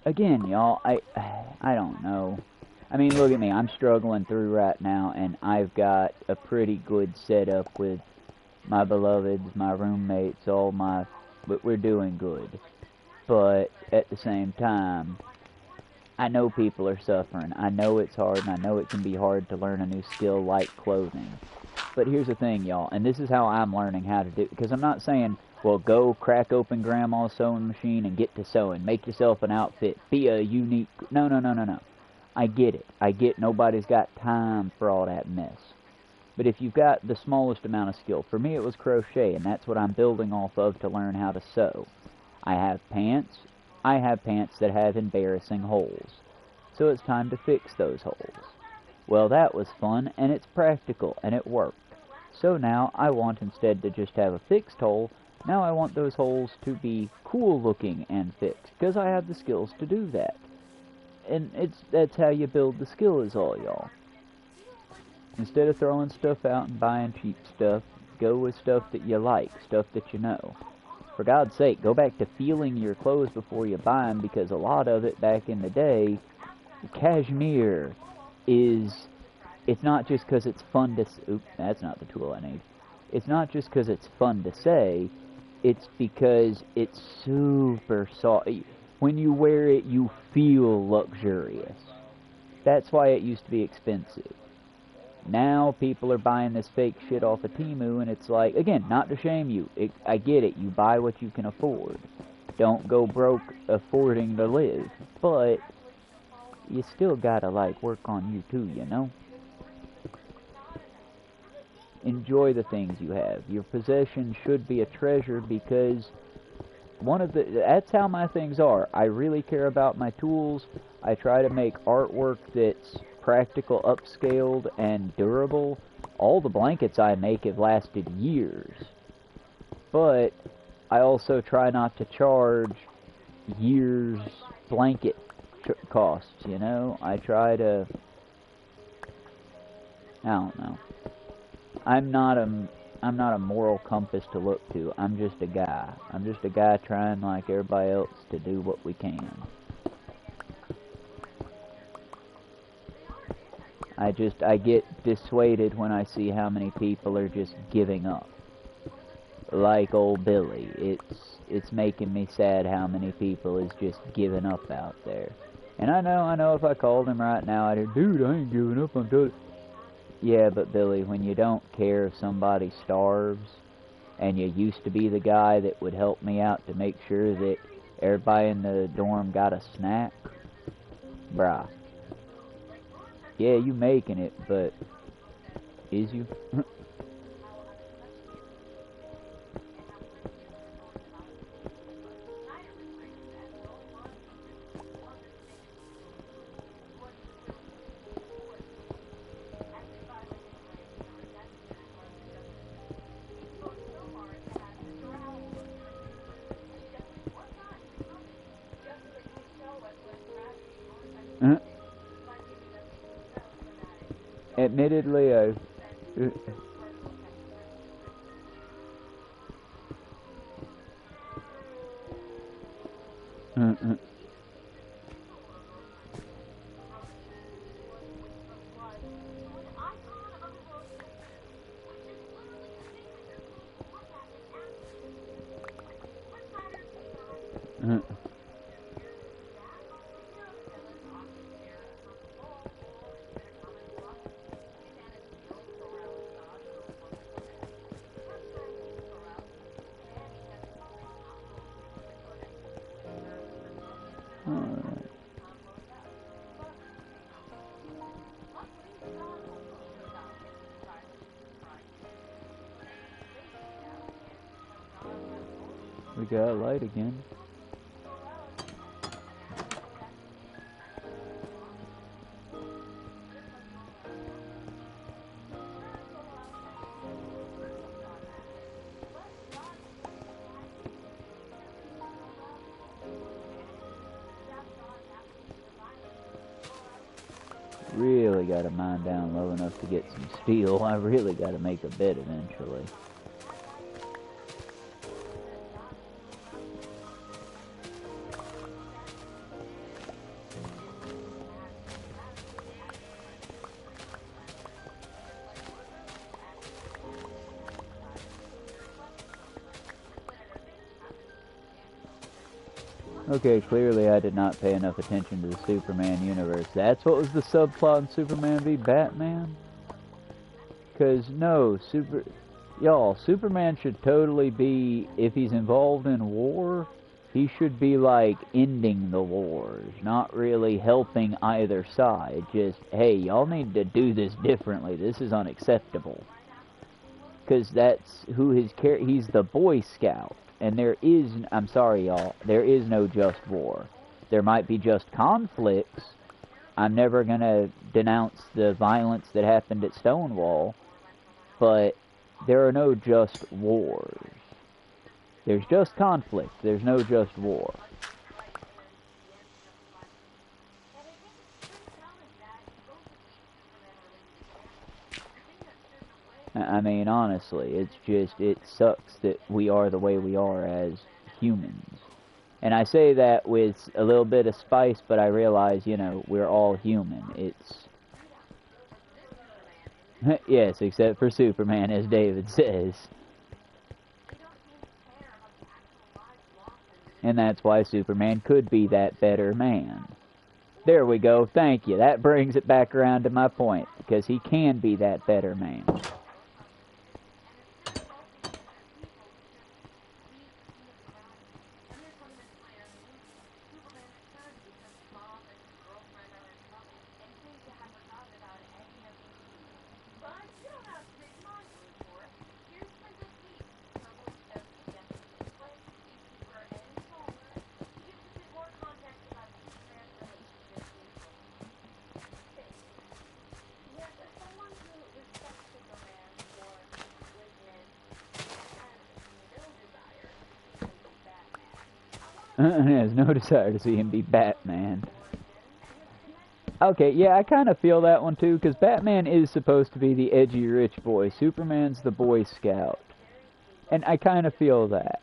Again, y'all, I don't know. I mean, look at me. I'm struggling through right now, and I've got a pretty good setup with my beloveds, my roommates, but we're doing good. But at the same time, I know people are suffering. I know it's hard, and I know it can be hard to learn a new skill like clothing. But here's the thing, y'all, and this is how I'm learning how to do it, because I'm not saying, well, go crack open Grandma's sewing machine and get to sewing. Make yourself an outfit. Be a unique... No. I get it. I get nobody's got time for all that mess. But if you've got the smallest amount of skill, for me it was crochet, and that's what I'm building off of to learn how to sew. I have pants that have embarrassing holes. So it's time to fix those holes. Well, that was fun, and it's practical, and it worked. So now I want, instead to just have a fixed hole, now I want those holes to be cool looking and fixed, because I have the skills to do that. And that's how you build the skill is all, y'all. Instead of throwing stuff out and buying cheap stuff, go with stuff that you like, stuff that you know. For God's sake, go back to feeling your clothes before you buy them, because a lot of it back in the day, cashmere it's not just because it's fun to... Oops, that's not the tool I need. It's not just because it's fun to say, it's because it's super soft. When you wear it, you feel luxurious. That's why it used to be expensive. Now people are buying this fake shit off of Temu, and it's like, again, not to shame you. I get it. You buy what you can afford. Don't go broke affording to live. But you still gotta, like, work on you too, you know? Enjoy the things you have. Your possessions should be a treasure, because that's how my things are. I really care about my tools. I try to make artwork that's practical, upscaled, and durable. All the blankets I make have lasted years. But I also try not to charge years blanket costs, you know? I try to... I don't know. I'm not a moral compass to look to. I'm just a guy. I'm just a guy trying, like everybody else, to do what we can. I get dissuaded when I see how many people are just giving up. Like old Billy. It's making me sad how many people is just giving up out there. And I know if I called him right now, I'd say, dude, I ain't giving up, I'm done. Yeah, but Billy, when you don't care if somebody starves, and you used to be the guy that would help me out to make sure that everybody in the dorm got a snack, bruh. Yeah, you making it, but is you? Admittedly, I've... Alright. We got a light again. Really got to mine down low enough to get some steel. I really got to make a bed eventually. Okay, clearly I did not pay enough attention to the Superman universe. That's what was the subplot in Superman v Batman? Because, no, Superman should totally be, if he's involved in war, He should be, like, ending the wars, not really helping either side. Just, hey, y'all need to do this differently. This is unacceptable. Because that's who he's the Boy Scout. And I'm sorry, y'all, there is no just war. There might be just conflicts. I'm never going to denounce the violence that happened at Stonewall. But there are no just wars. There's just conflict. There's no just war. I mean, honestly, it sucks that we are the way we are as humans. And I say that with a little bit of spice, but I realize, you know, we're all human. It's... yes, except for Superman, as David says. And that's why Superman could be that better man. There we go, thank you. That brings it back around to my point, because he can be that better man. Has no desire to see him be Batman. Okay, yeah, I kind of feel that one too, because Batman is supposed to be the edgy rich boy. Superman's the Boy Scout. And I kind of feel that.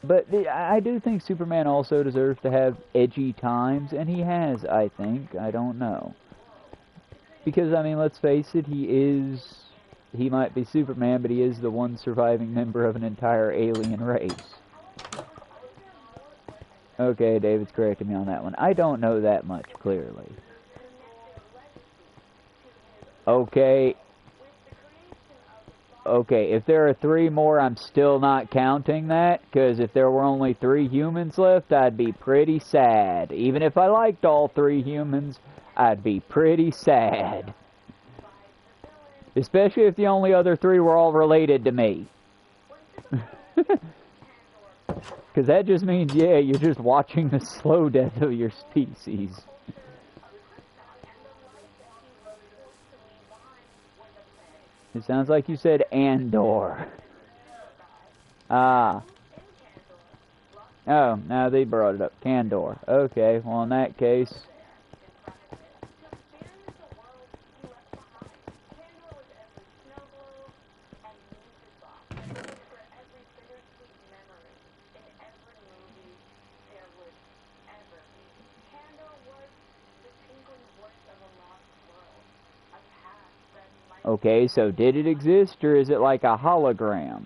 But I do think Superman also deserves to have edgy times, and he has, I think. I don't know. Because, I mean, let's face it, he might be Superman, but he is the one surviving member of an entire alien race. Okay, David's correcting me on that one. I don't know that much, clearly. Okay, if there are 3 more, I'm still not counting that, because if there were only 3 humans left, I'd be pretty sad. Even if I liked all 3 humans, I'd be pretty sad. Especially if the only other 3 were all related to me. Because that just means, yeah, you're just watching the slow death of your species. It sounds like you said Andor. Ah. Oh, now they brought it up. Candor. Okay, well in that case... Okay, so did it exist, or is it like a hologram?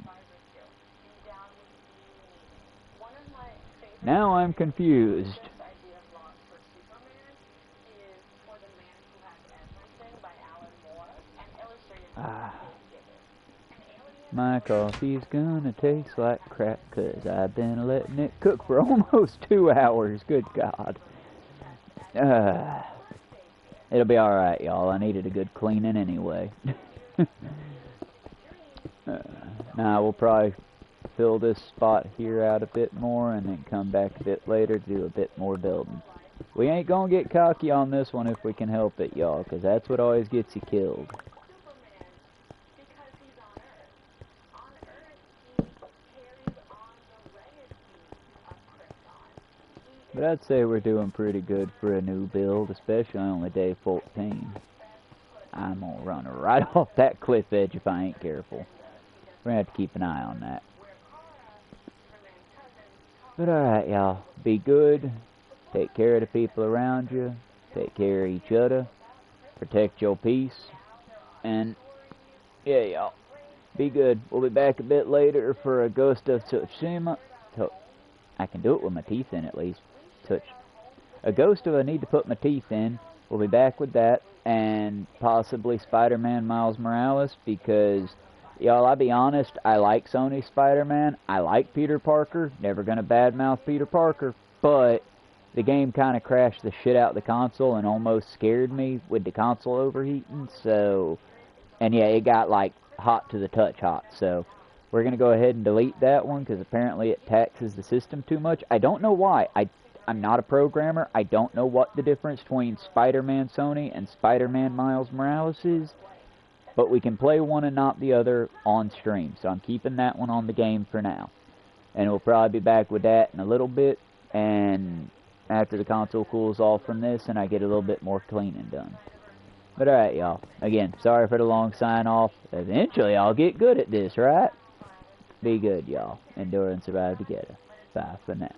Now I'm confused. My coffee's gonna taste like crap, 'cause I've been letting it cook for almost 2 hours. Good God. It'll be alright, y'all. I needed a good cleaning anyway. Now we'll probably fill this spot here out a bit more and then come back a bit later to do a bit more building. We ain't gonna get cocky on this one if we can help it, y'all, because that's what always gets you killed. But I'd say we're doing pretty good for a new build, especially on the day 14. I'm gonna run right off that cliff edge if I ain't careful. We're gonna have to keep an eye on that. But alright, y'all. Be good. Take care of the people around you. Take care of each other. Protect your peace. And, yeah, y'all. Be good. We'll be back a bit later for a Ghost of Tsushima. I can do it with my teeth in, at least. A Ghost of I need to put my teeth in. We'll be back with that, and possibly Spider-Man Miles Morales, because Y'all, I'll be honest, I like Sony Spider-Man. I like Peter Parker. Never gonna badmouth Peter Parker. But the game kind of crashed the shit out of the console and almost scared me with the console overheating. So, and yeah, it got like hot to the touch hot. So, we're gonna go ahead and delete that one because apparently it taxes the system too much. I don't know why. I'm not a programmer. I don't know what the difference between Spider-Man Sony and Spider-Man Miles Morales is. But we can play one and not the other on stream. So I'm keeping that one on the game for now. And we'll probably be back with that in a little bit. And after the console cools off from this and I get a little bit more cleaning done. But alright, y'all. Again, sorry for the long sign off. Eventually I'll get good at this, right? Be good, y'all. Endure and survive together. Bye for now.